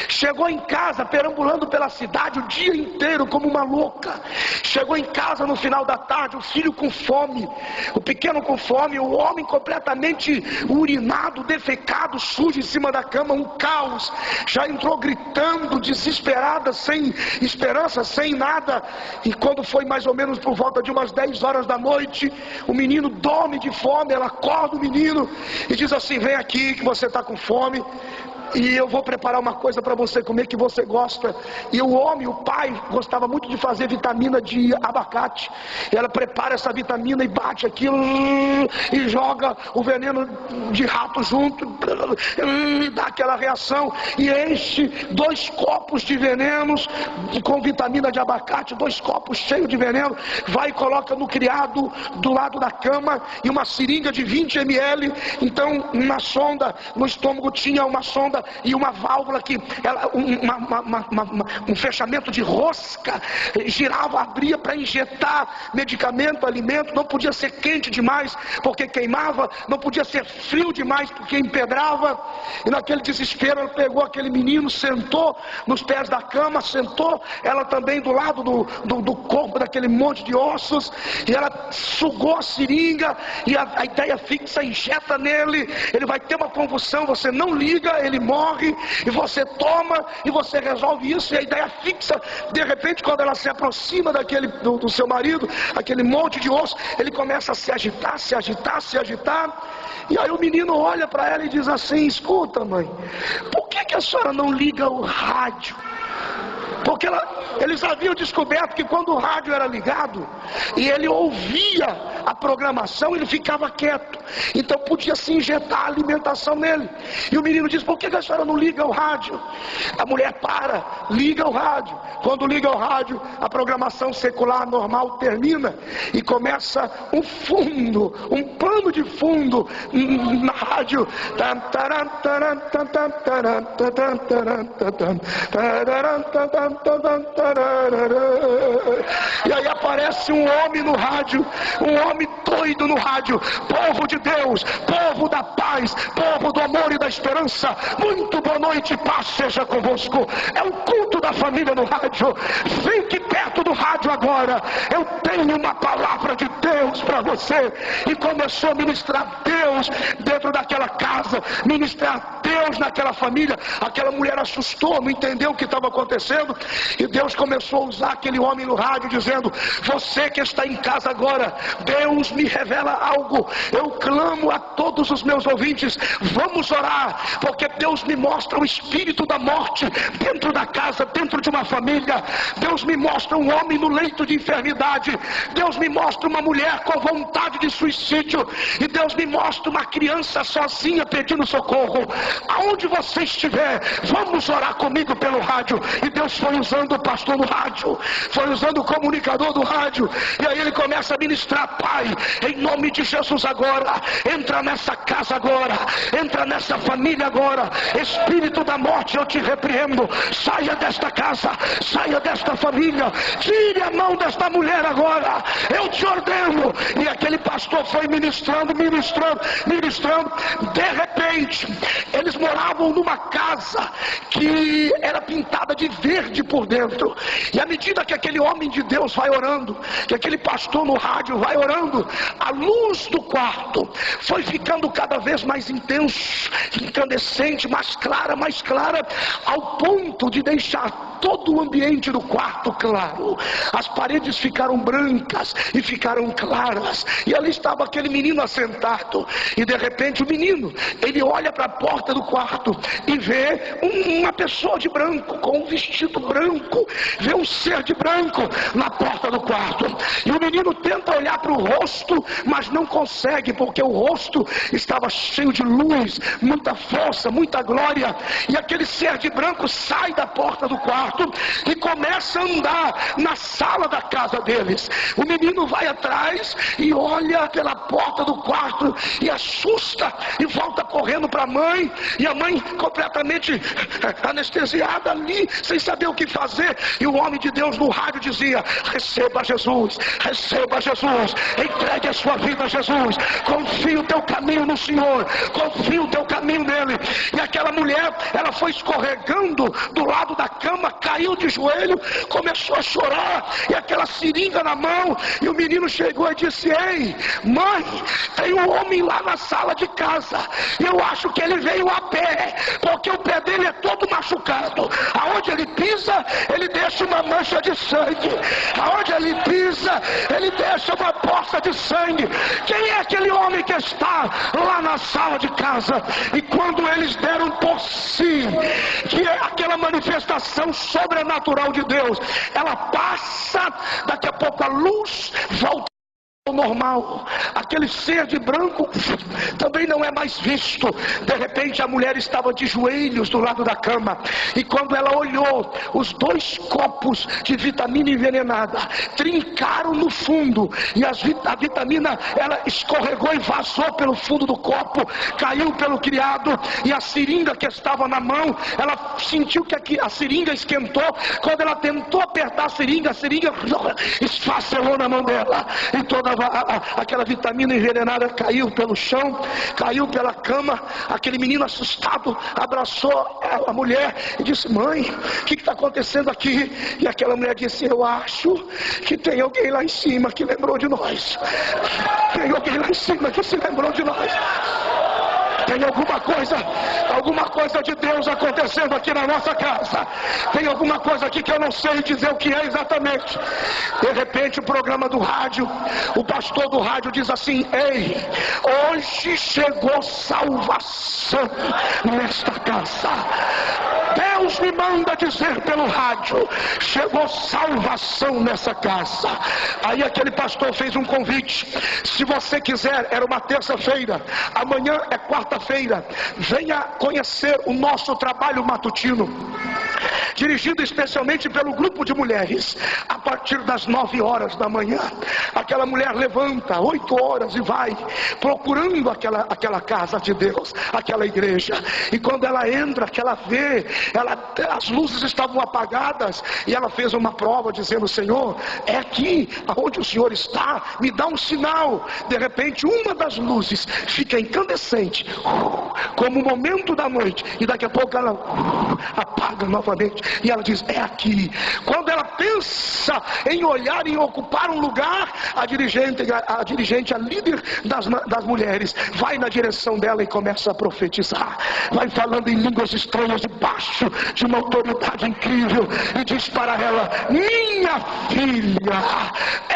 Chegou em casa perambulando pela cidade o dia inteiro como uma louca. Chegou em casa no final da tarde, o filho com fome, o pequeno com fome, o homem completamente urinado, defecado, sujo em cima da cama, um caos. Já entrou gritando, desesperada, sem esperança, sem nada. E quando foi mais ou menos por volta de umas 10 horas da noite, o menino dorme de fome. Ela acorda o menino e diz assim: vem aqui que você está com fome, e eu vou preparar uma coisa para você comer que você gosta. E o homem, o pai, gostava muito de fazer vitamina de abacate. Ela prepara essa vitamina e bate aquilo e joga o veneno de rato junto, e dá aquela reação, e enche 2 copos de venenos com vitamina de abacate, 2 copos cheios de veneno, vai e coloca no criado do lado da cama, e uma seringa de 20 ml. Então, uma sonda no estômago, tinha uma sonda e uma válvula que um fechamento de rosca, girava, abria para injetar medicamento, alimento. Não podia ser quente demais porque queimava, não podia ser frio demais porque empedrava. E naquele desespero ela pegou aquele menino, sentou nos pés da cama, sentou ela também do lado do corpo daquele monte de ossos, e ela sugou a seringa, e a ideia fixa injeta nele. Ele vai ter uma convulsão, você não liga, ele morre. morre, e você toma, e você resolve isso, e a ideia fixa. De repente, quando ela se aproxima do seu marido, aquele monte de osso, ele começa a se agitar, se agitar, se agitar. E aí o menino olha para ela e diz assim: escuta, mãe, por que a senhora não liga o rádio? Porque eles haviam descoberto que quando o rádio era ligado e ele ouvia a programação, ele ficava quieto, então podia se injetar alimentação nele. E o menino diz: por que a senhora não liga o rádio? A mulher liga o rádio. Quando liga o rádio, a programação secular normal termina e começa um pano de fundo na rádio. E aí aparece um homem no rádio, um homem doido no rádio: povo de Deus, povo da paz, povo do amor e da esperança, muito boa noite, paz seja convosco. É o culto da família no rádio. Fique perto do rádio agora, eu tenho uma palavra de Deus para você. E começou a ministrar Deus dentro daquela casa, ministrar Deus naquela família. Aquela mulher assustou, não entendeu o que estava acontecendo, e Deus começou a usar aquele homem no rádio dizendo: você que está em casa agora, Deus me revela algo. Eu clamo a todos os meus ouvintes, vamos orar, porque Deus me mostra o espírito da morte dentro da casa, dentro de uma família. Deus me mostra um homem no leito de enfermidade, Deus me mostra uma mulher com vontade de suicídio, e Deus me mostra uma criança sozinha pedindo socorro. Aonde você estiver, vamos orar comigo pelo rádio. E Deus foi usando o pastor no rádio, foi usando o comunicador do rádio, e aí ele começa a ministrar: Pai, em nome de Jesus agora, entra nessa casa agora, entra nessa família agora, espírito da morte, eu te repreendo, saia desta casa, saia desta família, tire a mão desta mulher agora, eu te ordeno. E aquele pastor foi ministrando, ministrando, ministrando. De repente, eles moravam numa casa que era pintada de verde por dentro, e à medida que aquele homem de Deus vai orando, que aquele pastor no rádio vai orando, a luz do quarto foi ficando cada vez mais intenso, incandescente, mais clara, ao ponto de deixar todo o ambiente do quarto claro. As paredes ficaram brancas e ficaram claras, e ali estava aquele menino assentado. E de repente o menino, ele olha para a porta do quarto e vê uma pessoa de branco, com um vestido branco, vê um ser de branco na porta do quarto. E o menino tenta olhar para o rosto, mas não consegue, porque o rosto estava cheio de luz, muita força, muita glória. E aquele ser de branco sai da porta do quarto e começa a andar na sala da casa deles. O menino vai atrás e olha pela porta do quarto e assusta, e volta correndo para a mãe, e a mãe completamente anestesiada ali, sem saber o que fazer. E o homem de Deus no rádio dizia: receba Jesus, entregue a sua vida a Jesus, confie o teu caminho no Senhor, confie o teu caminho nele. E aquela mulher, ela foi escorregando do lado da cama, caiu de joelho, começou a chorar, e aquela seringa na mão. E o menino chegou e disse: ei, mãe, tem um homem lá na sala de casa, e eu acho que ele veio a pé, porque o pé dele é todo machucado. Aonde ele pisa, ele deixa uma mancha de sangue. Aonde ele pisa, ele deixa uma poça de sangue. Quem é aquele homem que está lá na sala de casa? E quando eles deram por si, que é aquela manifestação sobrenatural de Deus, ela passa, daqui a pouco a luz volta ao normal, aquele ser de branco também não é mais visto. De repente a mulher estava de joelhos do lado da cama, e quando ela olhou, os 2 copos de vitamina envenenada trincaram no fundo, e a vitamina, ela escorregou e vazou pelo fundo do copo, caiu pelo criado. E a seringa que estava na mão, ela sentiu que a seringa esquentou. Quando ela tentou apertar a seringa esfacelou na mão dela, e toda aquela vitamina envenenada caiu pelo chão, caiu pela cama. Aquele menino assustado abraçou a mulher e disse: mãe, o que está acontecendo aqui? E aquela mulher disse: eu acho que tem alguém lá em cima que lembrou de nós. Tem alguém lá em cima que se lembrou de nós. Tem alguma coisa de Deus acontecendo aqui na nossa casa. Tem alguma coisa aqui que eu não sei dizer o que é exatamente. De repente o programa do rádio, o pastor do rádio diz assim: ei, hoje chegou salvação nesta casa. Deus me manda dizer pelo rádio: chegou salvação nessa casa. Aí aquele pastor fez um convite: se você quiser, era uma terça-feira, amanhã é quarta-feira, venha conhecer o nosso trabalho matutino, dirigido especialmente pelo grupo de mulheres, a partir das 9 horas da manhã. Aquela mulher levanta 8 horas e vai procurando aquela casa de Deus, aquela igreja, e quando ela entra, que ela vê, as luzes estavam apagadas, e ela fez uma prova dizendo: Senhor, é aqui aonde o Senhor está, me dá um sinal. De repente uma das luzes fica incandescente, como o momento da noite, e daqui a pouco ela apaga novamente, e ela diz: é aqui. Quando ela pensa em olhar, em ocupar um lugar, a dirigente, a líder das mulheres, vai na direção dela e começa a profetizar, vai falando em línguas estranhas debaixo de uma autoridade incrível, e diz para ela: minha filha,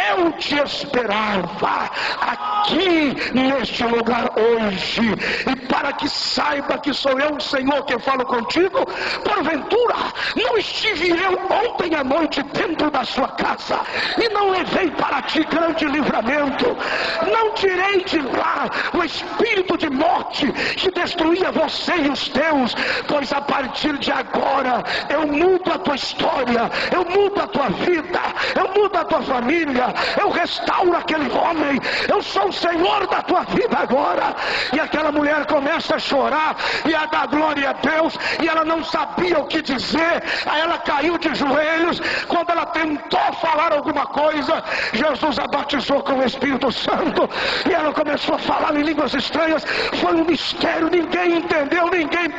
eu te esperava aqui neste lugar hoje, e para que saiba que sou eu, o Senhor, que falo contigo, porventura não estive eu ontem à noite dentro da sua casa e não levei para ti grande livramento? Não tirei de lá o espírito de morte que destruía você e os teus, pois a partir de agora eu mudo a tua história, eu mudo a tua vida, eu mudo a tua família, eu restauro aquele homem, eu sou o Senhor da tua vida agora. E aquela mulher começa a chorar e a dar glória a Deus, e ela não sabia o que dizer. Aí ela caiu de joelhos. Quando ela tentou falar alguma coisa, Jesus a batizou com o Espírito Santo, e ela começou a falar em línguas estranhas. Foi um mistério, ninguém entendeu, ninguém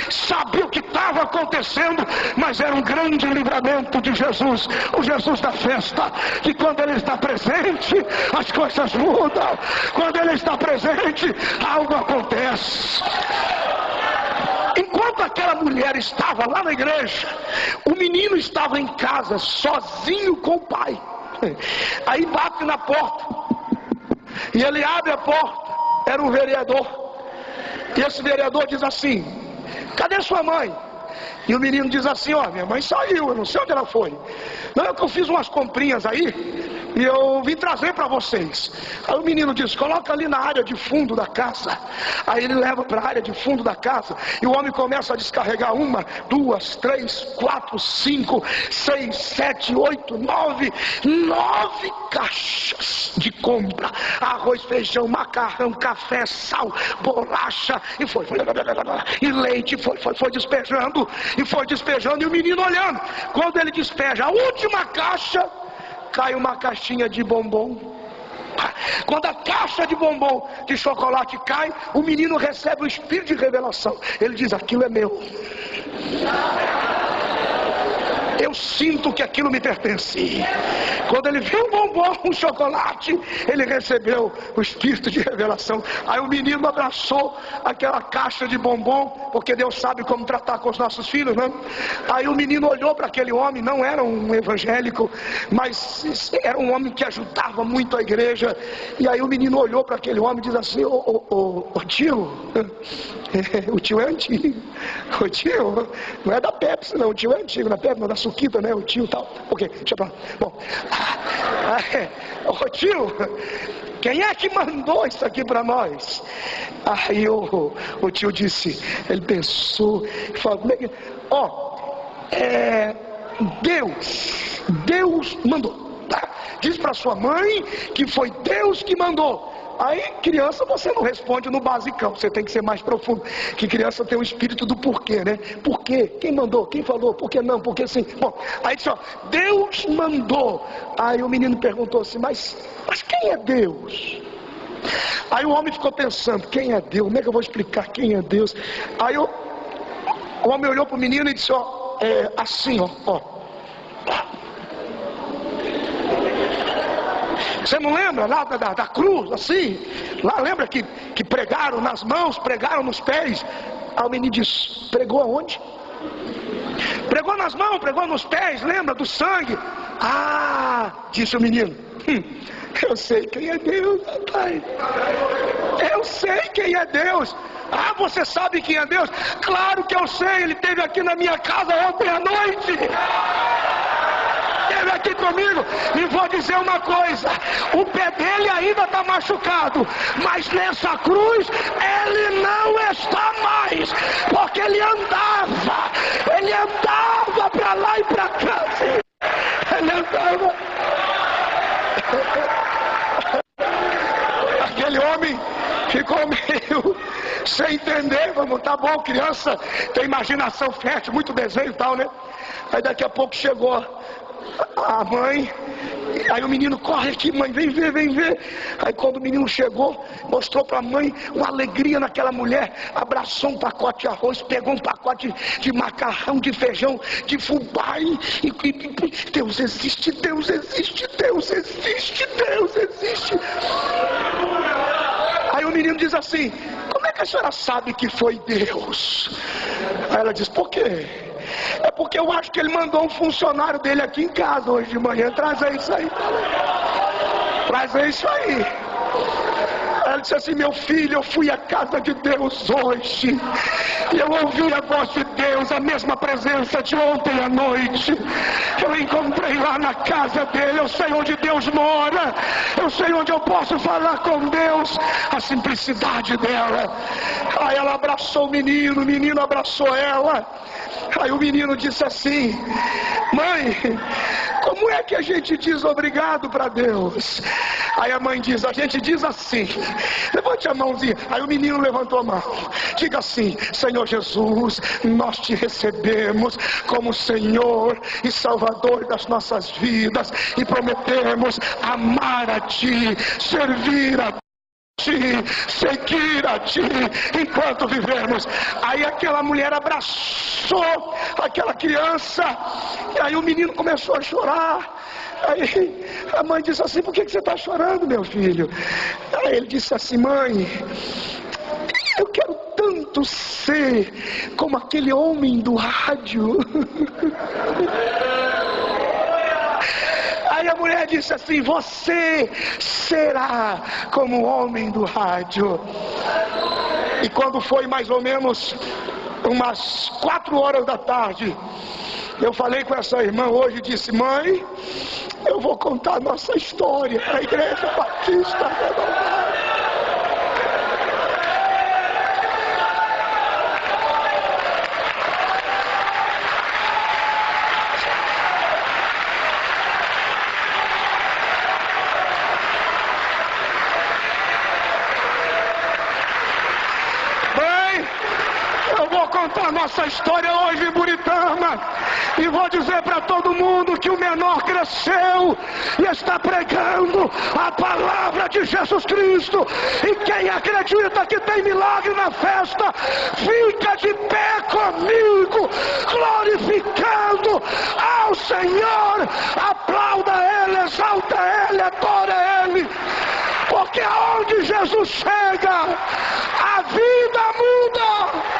sabia o que estava acontecendo, mas era um grande livramento de Jesus, o Jesus da festa, que quando ele está presente, as coisas mudam. Quando ele está presente, algo acontece. Enquanto aquela mulher estava lá na igreja, o menino estava em casa, sozinho com o pai. Aí bate na porta, e ele abre a porta. Era um vereador, e esse vereador diz assim: cadê sua mãe? E o menino diz assim: ó, minha mãe saiu, eu não sei onde ela foi. Não, é que eu fiz umas comprinhas aí e eu vim trazer para vocês. Aí o menino diz: coloca ali na área de fundo da casa. Aí ele leva para a área de fundo da casa, e o homem começa a descarregar 1, 2, 3, 4, 5, 6, 7, 8, 9 caixas de compra: arroz, feijão, macarrão, café, sal, bolacha, e foi e leite, foi despejando, e o menino olhando. Quando ele despeja a última caixa, cai uma caixinha de bombom. Quando a caixa de bombom de chocolate cai, o menino recebe o espírito de revelação. Ele diz: aquilo é meu. Eu sinto que aquilo me pertence. Quando ele viu o bombom, o chocolate, ele recebeu o espírito de revelação. Aí o menino abraçou aquela caixa de bombom, porque Deus sabe como tratar com os nossos filhos, né? Aí o menino olhou para aquele homem, não era um evangélico, mas era um homem que ajudava muito a igreja. E aí o menino olhou para aquele homem e diz assim: ô tio, o tio é antigo. O tio não é da Pepsi, não. O tio é antigo, da Pepsi, não, da Suquita, né? O tio tal. Ok, deixa pra lá. Bom, ô tio, quem é que mandou isso aqui para nós? Aí o tio disse, ele pensou, falou: Deus mandou. Tá? Diz para sua mãe que foi Deus que mandou. Aí criança você não responde no basicão, você tem que ser mais profundo, que criança tem o espírito do porquê, né? Por quê? Quem mandou? Quem falou? Por que não? Por que sim? Bom, aí disse: ó, Deus mandou. Aí o menino perguntou assim: mas quem é Deus? Aí o homem ficou pensando: quem é Deus? Como é que eu vou explicar quem é Deus? Aí o homem olhou para o menino e disse: ó, assim, ó. Você não lembra lá da cruz, assim? Lá lembra que pregaram nas mãos, pregaram nos pés. Aí o menino diz, pregou aonde? Pregou nas mãos, pregou nos pés, lembra do sangue? Ah, disse o menino, eu sei quem é Deus, papai. Eu sei quem é Deus. Ah, você sabe quem é Deus? Claro que eu sei, ele esteve aqui na minha casa ontem à noite. Esteve aqui comigo. E vou dizer uma coisa, o pé dele ainda está machucado, mas nessa cruz ele não está mais, porque ele andava para lá e para cá. Ele andava. Aquele homem ficou meio sem entender. Vamos, tá bom, criança tem imaginação fértil, muito desenho e tal, né? Aí daqui a pouco chegou a mãe. Aí o menino corre aqui, mãe, vem ver. Aí quando o menino chegou, mostrou para a mãe uma alegria naquela mulher, abraçou um pacote de arroz, pegou um pacote de macarrão, de feijão, de fubá e Deus existe, Deus existe, Deus existe, Deus existe. Aí o menino diz assim, como é que a senhora sabe que foi Deus? Aí ela diz, por quê? É porque eu acho que ele mandou um funcionário dele aqui em casa hoje de manhã trazer isso aí. Trazer isso aí. Ela disse assim, meu filho, eu fui à casa de Deus hoje e eu ouvi a voz de Deus, a mesma presença de ontem à noite. Eu encontrei lá na casa dele, eu sei onde Deus mora, eu sei onde eu posso falar com Deus. A simplicidade dela. Aí ela abraçou o menino abraçou ela. Aí o menino disse assim, mãe, como é que a gente diz obrigado para Deus? Aí a mãe diz, a gente diz assim, levante a mãozinha. Aí o menino levantou a mão, diga assim, Senhor Jesus, nós te recebemos como Senhor e Salvador das nossas vidas e prometemos amar a Ti, servir a Ti, seguir a Ti enquanto vivemos. Aí aquela mulher abraçou aquela criança, e aí o menino começou a chorar. Aí a mãe disse assim, por que você está chorando, meu filho? Aí ele disse assim, mãe, eu quero tanto ser como aquele homem do rádio. Aí a mulher disse assim, você será como o homem do rádio. E quando foi mais ou menos umas 4 horas da tarde, eu falei com essa irmã hoje e disse, mãe, eu vou contar a nossa história para a Igreja Batista Renovada. Contar nossa história hoje em Buritama e vou dizer para todo mundo que o menor cresceu e está pregando a palavra de Jesus Cristo, e quem acredita que tem milagre na festa fica de pé comigo glorificando ao Senhor. Aplauda Ele, exalta Ele, adora Ele, porque aonde Jesus chega a vida muda.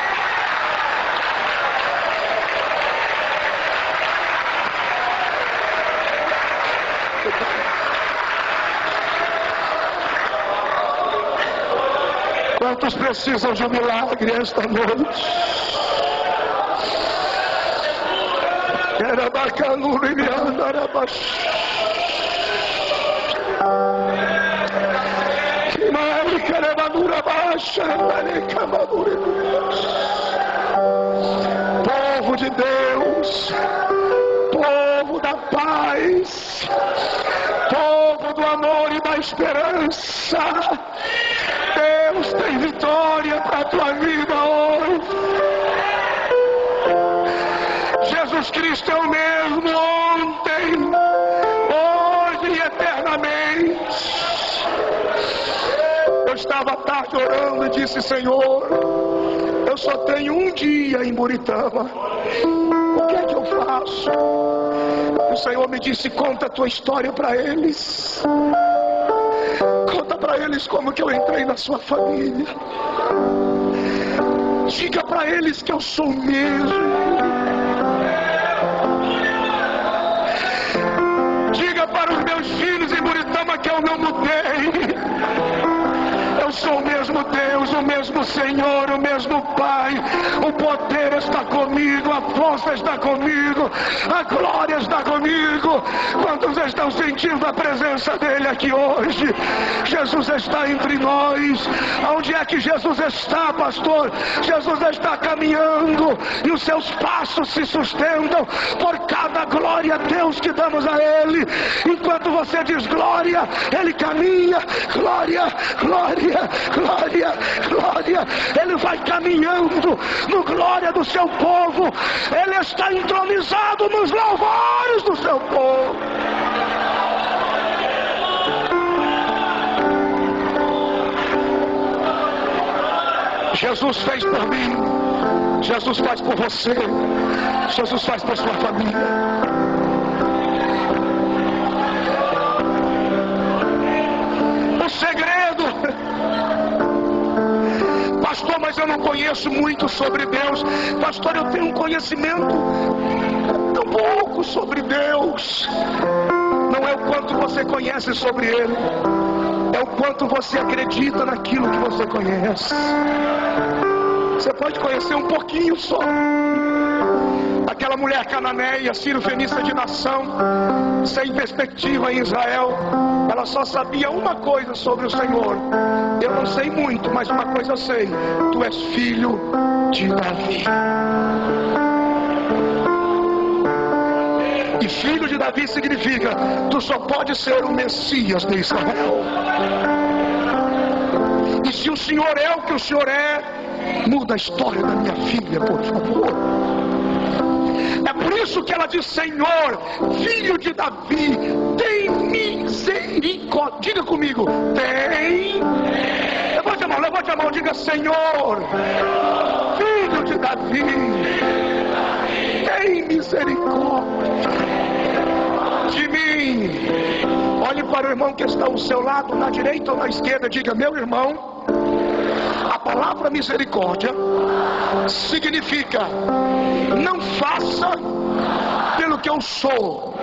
Quantos precisam de um milagre esta noite? Era bacana e me andara baixo. Que mais que era madura baixa, povo de Deus, povo da paz, povo do amor e da esperança. Deus tem vitória para a tua vida hoje. Jesus Cristo é o mesmo ontem, hoje e eternamente. Eu estava à tarde orando e disse, Senhor, eu só tenho um dia em Buritama, o que é que eu faço? O Senhor me disse, conta a tua história para eles. Conta para eles como que eu entrei na sua família. Diga para eles que eu sou o mesmo. Diga para os meus filhos em Buritama que eu não mudei. Eu sou o mesmo Deus, o mesmo Senhor, o mesmo Pai. O poder está comigo, a força está comigo, a glória está comigo. Quantos estão sentindo a presença dele aqui hoje? Jesus está entre nós. Onde é que Jesus está, pastor? Jesus está caminhando e os seus passos se sustentam por cada glória a Deus que damos a ele. Enquanto você diz glória, ele caminha. Glória, glória, glória, glória. Ele vai caminhando no glória do seu povo. Ele está entronizado nos louvores do seu povo. Jesus fez por mim, Jesus faz por você, Jesus faz por sua família. O segredo, pastor, mas eu não conheço muito sobre Deus. Pastor, eu tenho um conhecimento tão pouco sobre Deus. Não é o quanto você conhece sobre Ele, é o quanto você acredita naquilo que você conhece. Você pode conhecer um pouquinho só. Aquela mulher cananeia, sírio-fenícia de nação, sem perspectiva em Israel, ela só sabia uma coisa sobre o Senhor. Eu não sei muito, mas uma coisa eu sei: tu és filho de Davi. E filho de Davi significa: tu só pode ser o Messias de Israel. E se o Senhor é o que o Senhor é, muda a história da minha filha, por favor. É por isso que ela diz: Senhor, filho de Davi, tem misericórdia. Diga comigo: tem. Levante a mão, diga: Senhor, filho de Davi, tem misericórdia de mim. Olhe para o irmão que está ao seu lado, na direita ou na esquerda, diga: meu irmão, a palavra misericórdia significa: não faça pelo que eu sou,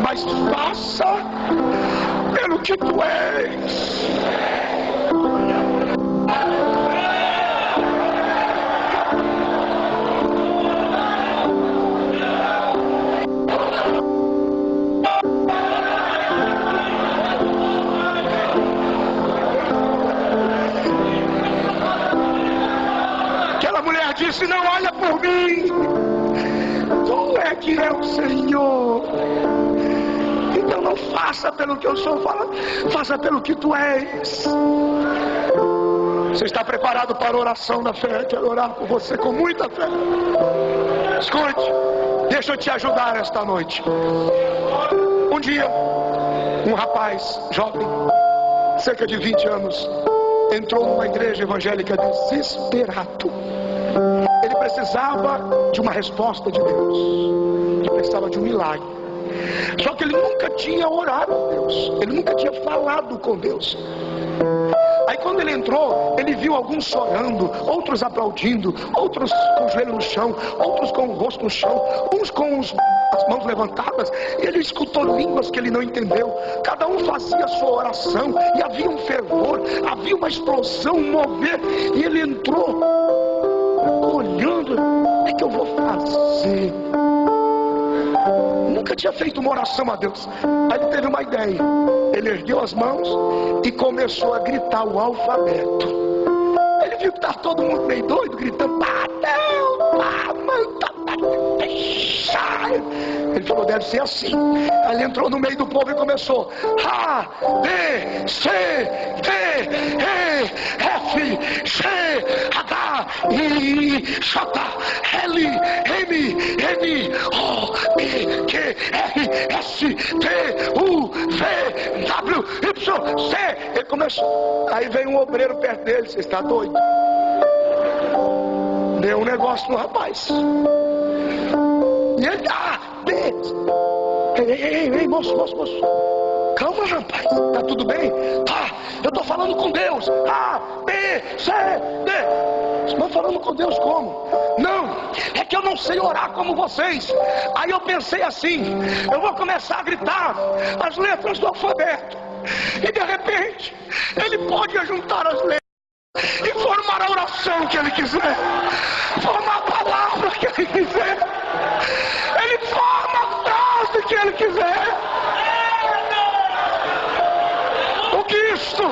mas faça pelo que tu és. Disse: não olha por mim, tu é que é o Senhor. Então não faça pelo que eu sou, faça pelo que tu és. Você está preparado para a oração da fé? Quero orar por você com muita fé. Escute, deixa eu te ajudar esta noite. Um dia, um rapaz jovem, cerca de 20 anos, entrou numa igreja evangélica desesperado. Ele precisava de uma resposta de Deus. Ele precisava de um milagre. Só que ele nunca tinha orado a Deus. Ele nunca tinha falado com Deus. Aí quando ele entrou, ele viu alguns chorando, outros aplaudindo, outros com o joelho no chão, outros com o rosto no chão, uns com as mãos levantadas. E ele escutou línguas que ele não entendeu. Cada um fazia a sua oração e havia um fervor, havia uma explosão, um mover. E ele entrou olhando: o que eu vou fazer? Nunca tinha feito uma oração a Deus. Aí ele teve uma ideia. Ele ergueu as mãos e começou a gritar o alfabeto. Ele viu que estava todo mundo meio doido, gritando: ele falou: deve ser assim. Aí ele entrou no meio do povo e começou: A, B, C, D, E, F, G, H, I, J, L, M, N, O, P, Q, R, S, T, U, V, W, Y, C. Ele começou. Aí veio um obreiro perto dele: você está doido? Deu um negócio no rapaz. E ele: ei, moço. Calma, rapaz, tá tudo bem? Tá, eu tô falando com Deus. A, B, C, D. Mas falando com Deus como? Não, é que eu não sei orar como vocês. Aí eu pensei assim, eu vou começar a gritar as letras do alfabeto. E de repente, ele pode ajuntar as letras e formar a oração que ele quiser, formar a palavra que ele quiser, ele forma a frase que ele quiser. O que isso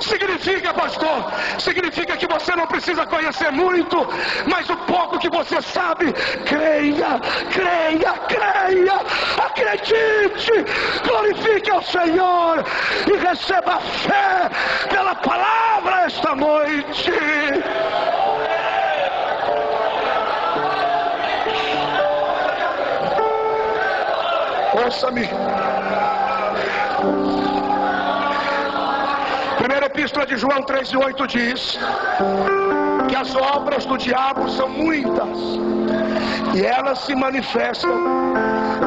significa, pastor? Significa que você não precisa conhecer muito, mas o pouco que você sabe, creia, creia, creia, acredite, glorifique ao Senhor e receba fé pela palavra esta noite. Ouça-me. Primeira Epístola de João 3:8 diz que as obras do diabo são muitas e elas se manifestam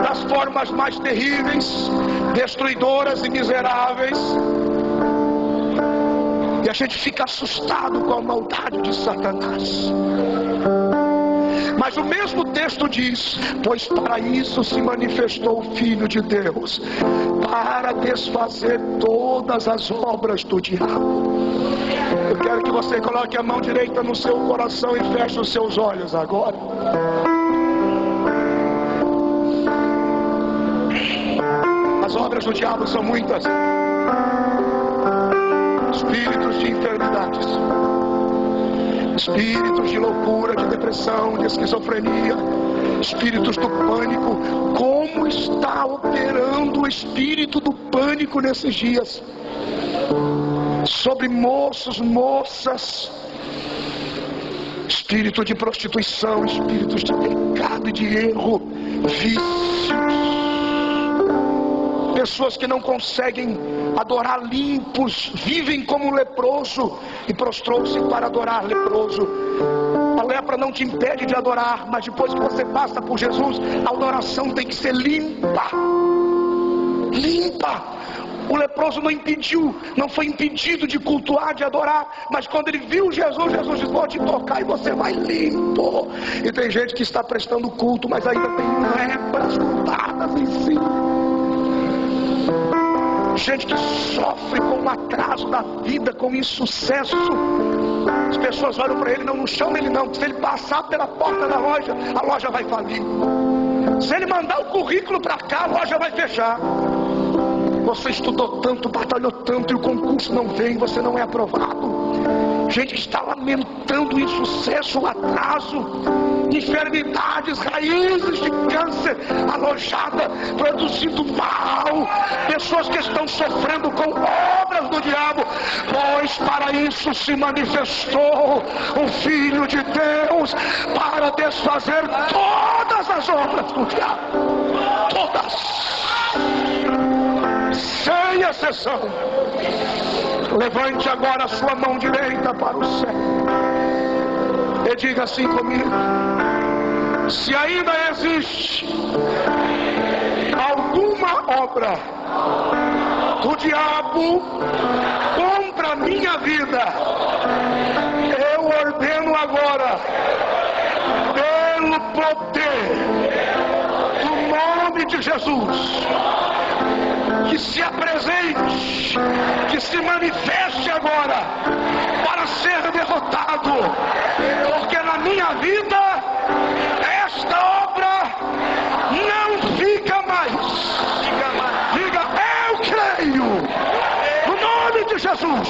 das formas mais terríveis, destruidoras e miseráveis. E a gente fica assustado com a maldade de Satanás. Mas o mesmo texto diz: pois para isso se manifestou o Filho de Deus, para desfazer todas as obras do diabo. Eu quero que você coloque a mão direita no seu coração e feche os seus olhos agora. As obras do diabo são muitas. Espíritos de enfermidades, espíritos de loucura, de depressão, de esquizofrenia, espíritos do pânico. Como está operando o espírito do pânico nesses dias? Sobre moços, moças, espírito de prostituição, espíritos de pecado e de erro, vícios, pessoas que não conseguem adorar limpos, vivem como leproso e prostrou-se para adorar leproso. A lepra não te impede de adorar, mas depois que você passa por Jesus, a adoração tem que ser limpa. Limpa. O leproso não foi impedido de cultuar, de adorar, mas quando ele viu Jesus, Jesus disse: vou te tocar e você vai limpo. E tem gente que está prestando culto, mas ainda tem lepras grudadas em si. Gente que sofre com o atraso da vida, com o insucesso. As pessoas olham para ele: não chama ele não, se ele passar pela porta da loja, a loja vai falir. Se ele mandar o currículo para cá, a loja vai fechar. Você estudou tanto, batalhou tanto e o concurso não vem, você não é aprovado. Gente que está lamentando o insucesso, o atraso, enfermidades, raízes de câncer alojada, produzindo mal. Pessoas que estão sofrendo com obras do diabo, pois para isso se manifestou o Filho de Deus, para desfazer todas as obras do diabo. Todas. Sem exceção. Levante agora a sua mão direita para o céu e diga assim comigo: se ainda existe alguma obra do diabo contra a minha vida, eu ordeno agora, pelo poder do nome de Jesus, que se apresente, que se manifeste agora, para ser derrotado, porque na minha vida esta obra não fica mais. Diga: eu creio, no nome de Jesus.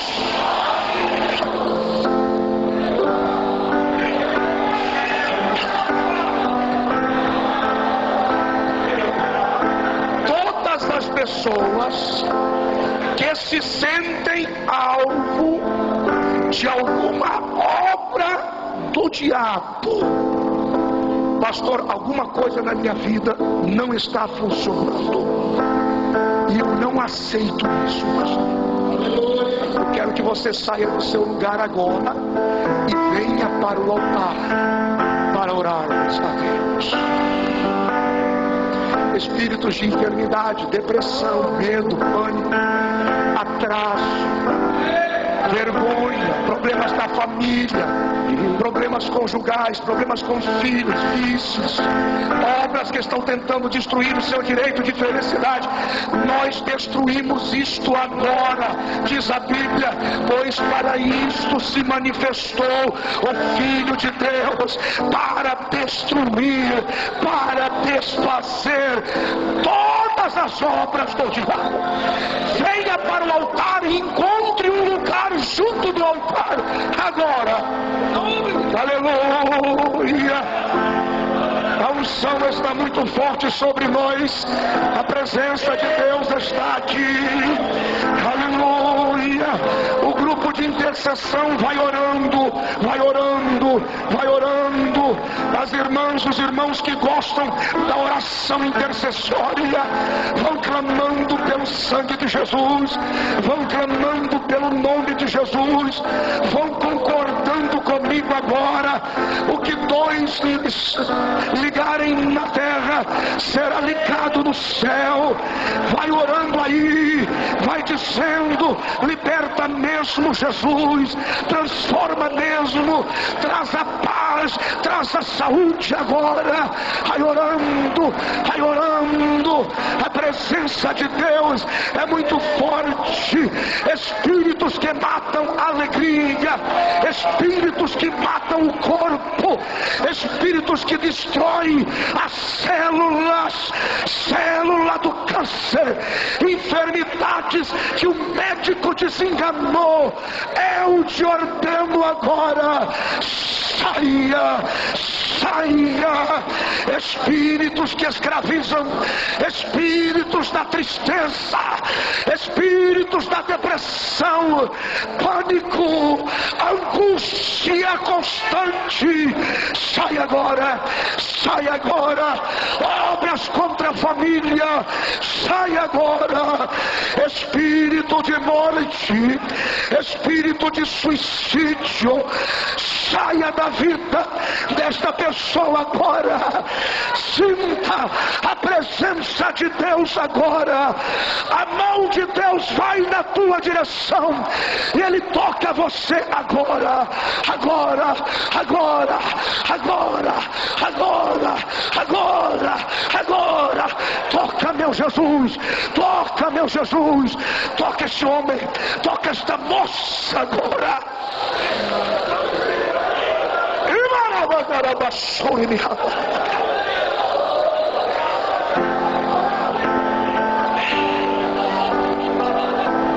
As pessoas que se sentem alvo de alguma obra do diabo: pastor, alguma coisa na minha vida não está funcionando e eu não aceito isso, pastor. Eu quero que você saia do seu lugar agora e venha para o altar para orarmos a Deus. espíritos de enfermidade, depressão, medo, pânico, atraso, vergonha, problemas da família, problemas conjugais, problemas com filhos, vícios, obras que estão tentando destruir o seu direito de felicidade. Nós destruímos isto agora, diz a Bíblia, pois para isto se manifestou o Filho de Deus, para destruir, para desfazer todas as obras do diabo. Venha para o altar e encontre um lugar junto do altar agora. Aleluia. A unção está muito forte sobre nós. A presença de Deus está aqui. Aleluia. O grupo de intercessão vai orando, vai orando, vai orando. As irmãs, os irmãos que gostam da oração intercessória vão clamando pelo sangue de Jesus, vão clamando pelo nome de Jesus, vão concordando comigo agora. O que dois ligarem na terra será ligado no céu. Vai orando aí, vai dizendo: liberta mesmo, Jesus, transforma mesmo, traz a paz, traz a saúde agora. Vai orando, vai orando. A presença de Deus é muito forte. Espíritos que matam a alegria, espíritos que matam o corpo, espíritos que destroem as célula do câncer, enfermidades que o médico desenganou. Eu te ordeno agora: saia, saia. Espíritos que escravizam, espíritos da tristeza, espíritos da depressão, pânico, angústia constante, sai agora, sai agora. Obras contra a família, sai agora. Espírito de morte, espírito de suicídio, saia da vida desta pessoa agora. Sinta a presença de Deus agora. A mão de Deus vai na tua direção e Ele toca você agora, agora, agora, agora, agora, agora, agora. Toca, meu Jesus, toca, meu Jesus, toca esse homem, toca esta moça agora.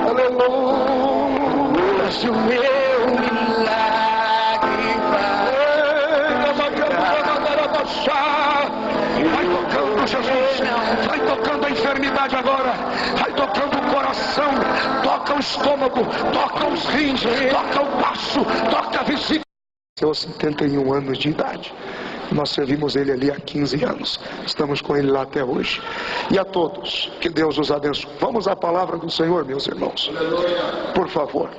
Aleluia, se o meu milagre vai tocando, Jesus, vai tocando a enfermidade agora, vai tocando o coração, toca o estômago, toca os rins, toca o baço, toca a vesícula. Tenho 71 anos de idade. Nós servimos ele ali há 15 anos. Estamos com ele lá até hoje. E a todos, que Deus os abençoe. Vamos à palavra do Senhor, meus irmãos. Por favor.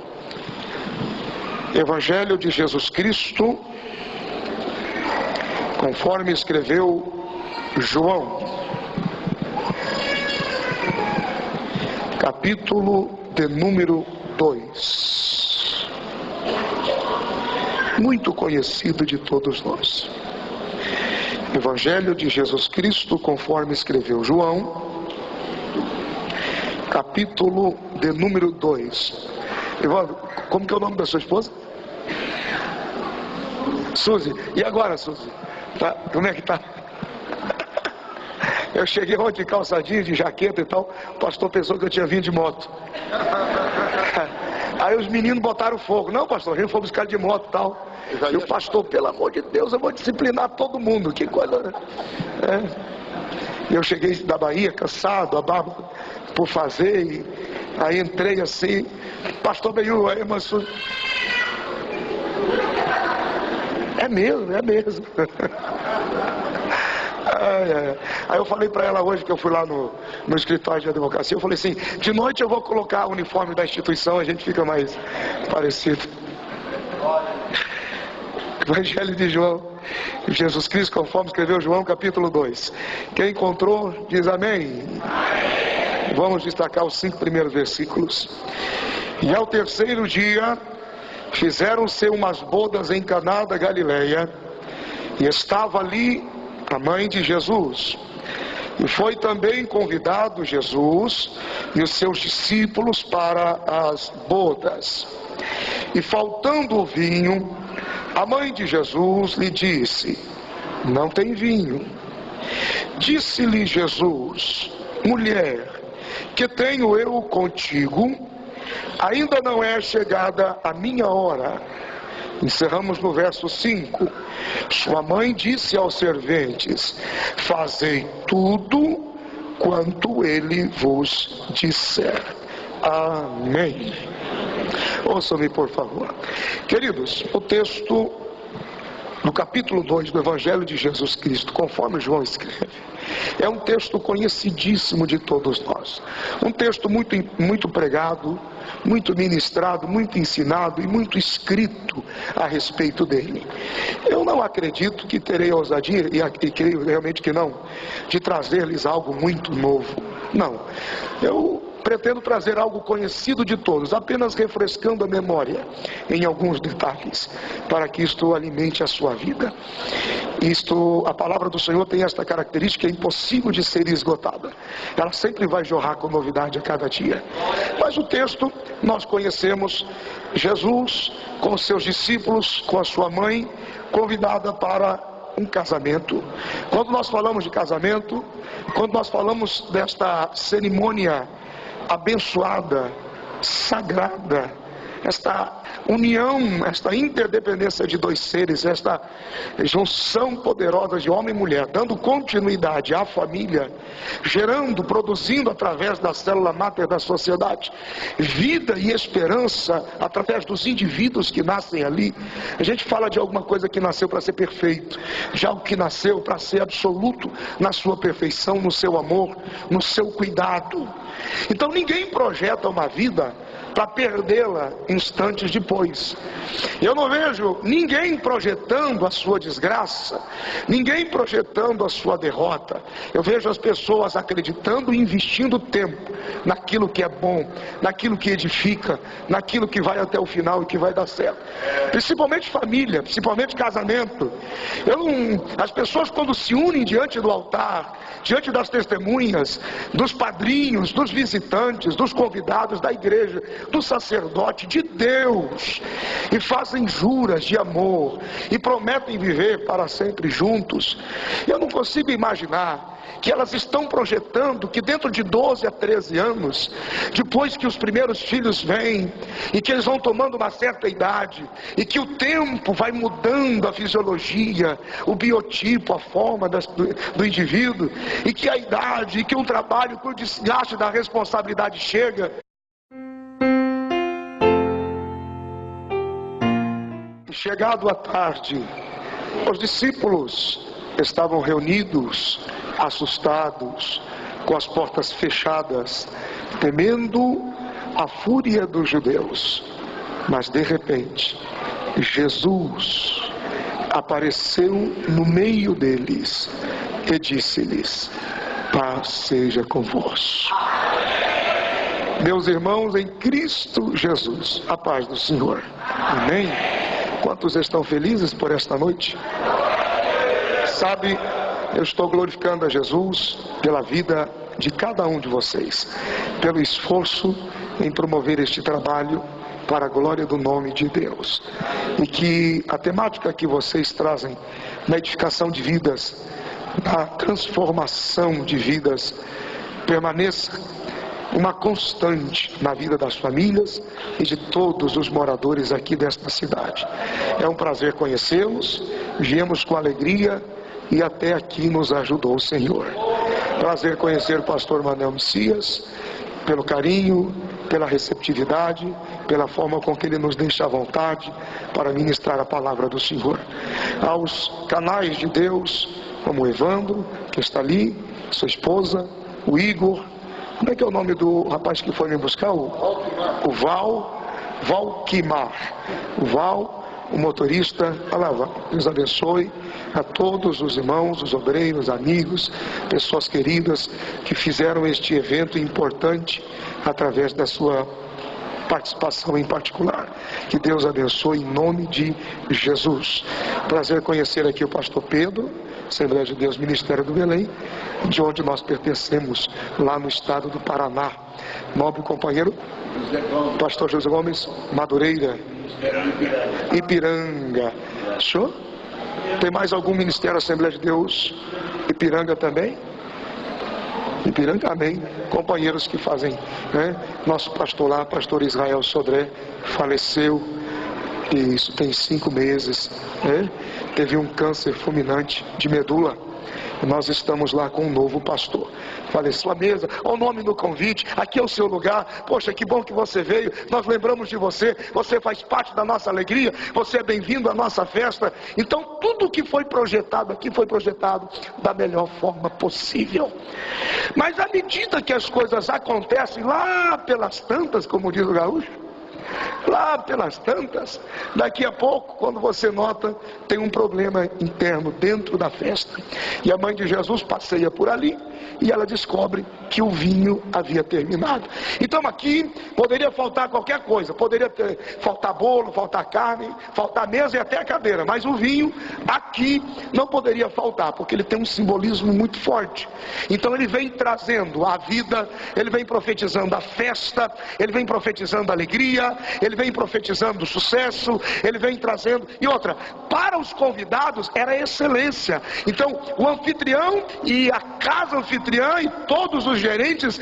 Evangelho de Jesus Cristo, conforme escreveu João, capítulo de número 2. Muito conhecido de todos nós. Evangelho de Jesus Cristo, conforme escreveu João, capítulo de número 2. Evaldo, como que é o nome da sua esposa? Suzy. E agora, Suzy? Tá, como é que tá? Eu cheguei ontem de calçadinho, de jaqueta e tal. O pastor pensou que eu tinha vindo de moto. Aí os meninos botaram fogo. Não, pastor, a gente foi buscar de moto e tal. E o pastor, pelo amor de Deus, eu vou disciplinar todo mundo. Que coisa, né? Eu cheguei da Bahia, cansado, a barba por fazer. E aí entrei assim. Pastor veio aí, mas... É mesmo, é mesmo. Aí eu falei para ela hoje que eu fui lá no escritório de advocacia, eu falei assim, de noite eu vou colocar o uniforme da instituição, a gente fica mais parecido. Evangelho de João, Jesus Cristo, conforme escreveu João, capítulo 2. Quem encontrou, diz amém. Vamos destacar os 5 primeiros versículos. E ao terceiro dia, fizeram-se umas bodas em Caná da Galileia, e estava ali a mãe de Jesus. E foi também convidado Jesus e os seus discípulos para as bodas. E faltando o vinho, a mãe de Jesus lhe disse: não tem vinho. Disse-lhe Jesus: mulher, que tenho eu contigo? Ainda não é chegada a minha hora. Encerramos no verso 5. Sua mãe disse aos serventes: fazei tudo quanto ele vos disser. Amém. Ouçam-me, por favor. Queridos, o texto no capítulo 2 do Evangelho de Jesus Cristo, conforme João escreve, é um texto conhecidíssimo de todos nós. Um texto muito pregado, muito ministrado, muito ensinado e muito escrito a respeito dele. Eu não acredito que terei a ousadia, e creio realmente que não, de trazer-lhes algo muito novo. Não. Eu pretendo trazer algo conhecido de todos, apenas refrescando a memória em alguns detalhes, para que isto alimente a sua vida. A palavra do Senhor tem esta característica, é impossível de ser esgotada. Ela sempre vai jorrar com novidade a cada dia. Mas o texto, nós conhecemos Jesus com os seus discípulos, com a sua mãe, convidada para um casamento. Quando nós falamos de casamento, quando nós falamos desta cerimônia abençoada, sagrada, esta união, esta interdependência de dois seres, esta junção poderosa de homem e mulher, dando continuidade à família, produzindo através da célula máter da sociedade, vida e esperança através dos indivíduos que nascem ali. A gente fala de alguma coisa que nasceu para ser perfeito, de algo que nasceu para ser absoluto na sua perfeição, no seu amor, no seu cuidado. Então ninguém projeta uma vida para perdê-la instantes depois. Eu não vejo ninguém projetando a sua desgraça, ninguém projetando a sua derrota. Eu vejo as pessoas acreditando e investindo tempo naquilo que é bom, naquilo que edifica, naquilo que vai até o final e que vai dar certo. Principalmente família, principalmente casamento. As pessoas, quando se unem diante do altar, diante das testemunhas, dos padrinhos, dos visitantes, dos convidados da igreja, do sacerdote, de Deus, e fazem juras de amor e prometem viver para sempre juntos, eu não consigo imaginar que elas estão projetando que dentro de 12 a 13 anos, depois que os primeiros filhos vêm e que eles vão tomando uma certa idade e que o tempo vai mudando a fisiologia, o biotipo, a forma do indivíduo, e que a idade, e que o trabalho, que o desgaste da responsabilidade chega. Chegado a tarde, os discípulos estavam reunidos, assustados, com as portas fechadas, temendo a fúria dos judeus. Mas de repente, Jesus apareceu no meio deles e disse-lhes: paz seja convosco. Meus irmãos em Cristo Jesus, a paz do Senhor. Amém? Quantos estão felizes por esta noite? Sabe, eu estou glorificando a Jesus pela vida de cada um de vocês, pelo esforço em promover este trabalho para a glória do nome de Deus. E que a temática que vocês trazem na edificação de vidas, na transformação de vidas, permaneça uma constante na vida das famílias e de todos os moradores aqui desta cidade. É um prazer conhecê-los, viemos com alegria e até aqui nos ajudou o Senhor. Prazer conhecer o pastor Manuel Messias, pelo carinho, pela receptividade, pela forma com que ele nos deixa à vontade para ministrar a palavra do Senhor. Aos canais de Deus, como o Evandro, que está ali, sua esposa, o Igor, como é que é o nome do rapaz que foi me buscar? O Valquimar. O Val, o motorista. Olha lá, Deus abençoe a todos os irmãos, os obreiros, amigos, pessoas queridas que fizeram este evento importante através da sua participação em particular. Que Deus abençoe em nome de Jesus. Prazer conhecer aqui o pastor Pedro, Assembleia de Deus, Ministério do Belém, de onde nós pertencemos, lá no estado do Paraná. Nobre companheiro, pastor José Gomes, Madureira, Ipiranga. Show? Tem mais algum ministério Assembleia de Deus? Ipiranga também? Ipiranga, amém. Companheiros que fazem, né? Nosso pastor lá, pastor Israel Sodré, faleceu, e isso tem 5 meses, né? Teve um câncer fulminante de medula. Nós estamos lá com um novo pastor. Faleceu à mesa, ao nome do convite, aqui é o seu lugar. Poxa, que bom que você veio, nós lembramos de você, você faz parte da nossa alegria, você é bem-vindo à nossa festa. Então tudo que foi projetado aqui foi projetado da melhor forma possível. Mas à medida que as coisas acontecem lá pelas tantas, como diz o gaúcho, lá pelas tantas, daqui a pouco, quando você nota, tem um problema interno dentro da festa, e a mãe de Jesus passeia por ali e ela descobre que o vinho havia terminado. Então aqui poderia faltar qualquer coisa, poderia faltar bolo, faltar carne, faltar mesa e até a cadeira, mas o vinho aqui não poderia faltar, porque ele tem um simbolismo muito forte. Então ele vem trazendo a vida, ele vem profetizando a festa, ele vem profetizando a alegria, ele vem profetizando o sucesso, ele vem trazendo. E outra, para os convidados era excelência. Então o anfitrião e a casa anfitriã e todos os gerentes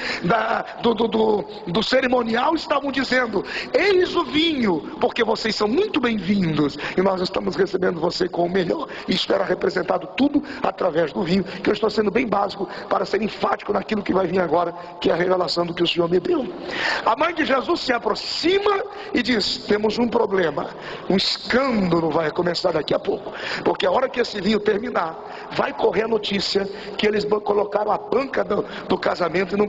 do cerimonial estavam dizendo: eis o vinho, porque vocês são muito bem-vindos e nós estamos recebendo você com o melhor. Isso era representado tudo através do vinho, que eu estou sendo bem básico para ser enfático naquilo que vai vir agora, que é a revelação do que o Senhor me deu. A mãe de Jesus se aproxima e diz: temos um problema, um escândalo vai começar daqui a pouco, porque a hora que esse vinho terminar, vai correr a notícia que eles colocaram a banca do casamento e não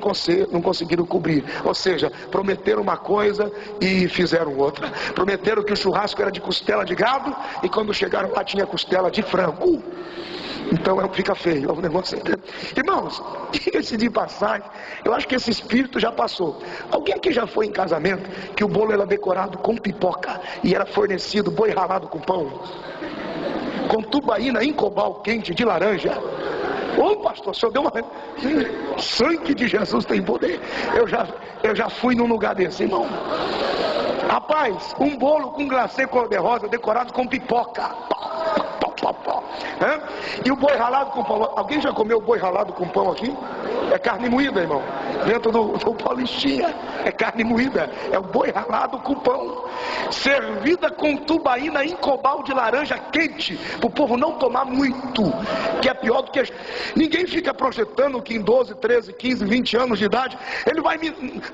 conseguiram cobrir. Ou seja, prometeram uma coisa e fizeram outra. Prometeram que o churrasco era de costela de gado e quando chegaram lá tinha costela de frango. Então fica feio o negócio. Irmãos, diga-se de passagem, eu acho que esse espírito já passou. Alguém aqui já foi em casamento que o bolo era decorado com pipoca e era fornecido boi ralado com pão, com tubaína em cobal quente de laranja? Ô pastor, o senhor deu uma... Sangue de Jesus tem poder. Eu já fui num lugar desse, irmão. Rapaz, um bolo com glacê cor-de-rosa decorado com pipoca. E o boi ralado com pão. Alguém já comeu boi ralado com pão aqui? É carne moída, irmão. Dentro do Paulistinha é carne moída. É o boi ralado com pão, servida com tubaína em cobal de laranja quente, para o povo não tomar muito, que é pior do que... Ninguém fica projetando que em 12, 13, 15, 20 anos de idade ele vai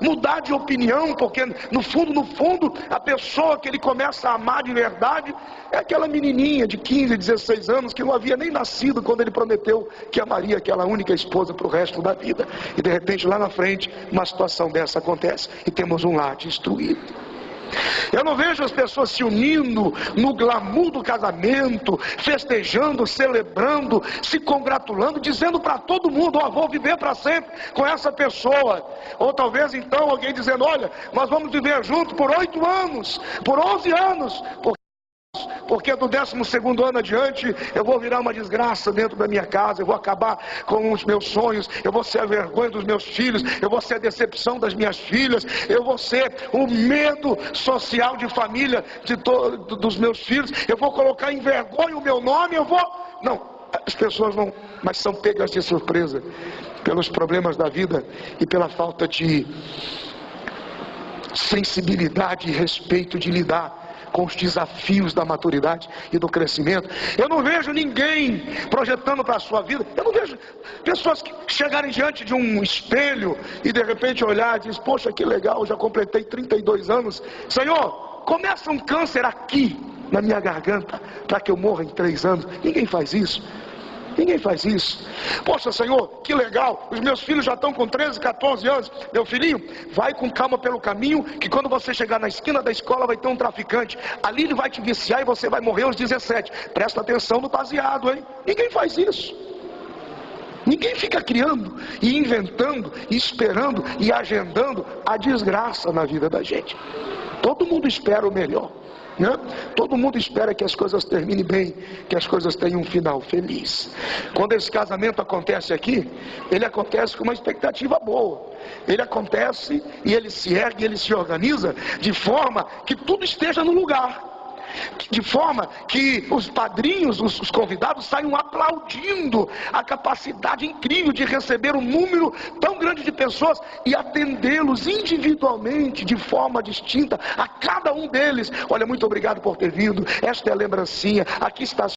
mudar de opinião, porque no fundo a pessoa que ele começa a amar de verdade é aquela menininha de 15, 16 anos que não havia nem nascido quando ele prometeu que amaria aquela única esposa para o resto da vida. E de repente lá na frente uma situação dessa acontece e temos um lar destruído. Eu não vejo as pessoas se unindo no glamour do casamento, festejando, celebrando, se congratulando, dizendo para todo mundo: ó, vou viver para sempre com essa pessoa. Ou talvez então alguém dizendo: olha, nós vamos viver juntos por 8 anos, por 11 anos, porque do 12º ano adiante eu vou virar uma desgraça dentro da minha casa, eu vou acabar com os meus sonhos, eu vou ser a vergonha dos meus filhos, eu vou ser a decepção das minhas filhas, eu vou ser o medo social de família dos meus filhos, eu vou colocar em vergonha o meu nome, Não, as pessoas não, mas são pegas de surpresa pelos problemas da vida e pela falta de sensibilidade e respeito de lidar com os desafios da maturidade e do crescimento. Eu não vejo ninguém projetando para a sua vida. Eu não vejo pessoas que chegarem diante de um espelho e de repente olhar e dizer: poxa, que legal, eu já completei 32 anos. Senhor, começa um câncer aqui na minha garganta para que eu morra em 3 anos. Ninguém faz isso. Ninguém faz isso. Poxa, Senhor, que legal, os meus filhos já estão com 13, 14 anos. Meu filhinho, vai com calma pelo caminho, que quando você chegar na esquina da escola vai ter um traficante. Ali ele vai te viciar e você vai morrer aos 17. Presta atenção no baseado, hein? Ninguém faz isso. Ninguém fica criando e inventando, e esperando e agendando a desgraça na vida da gente. Todo mundo espera o melhor, né? Todo mundo espera que as coisas terminem bem, que as coisas tenham um final feliz. Quando esse casamento acontece aqui, ele acontece com uma expectativa boa. Ele acontece e ele se ergue, ele se organiza de forma que tudo esteja no lugar. De forma que os padrinhos, os convidados saiam aplaudindo a capacidade incrível de receber um número tão grande de pessoas e atendê-los individualmente, de forma distinta a cada um deles. Olha, muito obrigado por ter vindo, esta é a lembrancinha, aqui está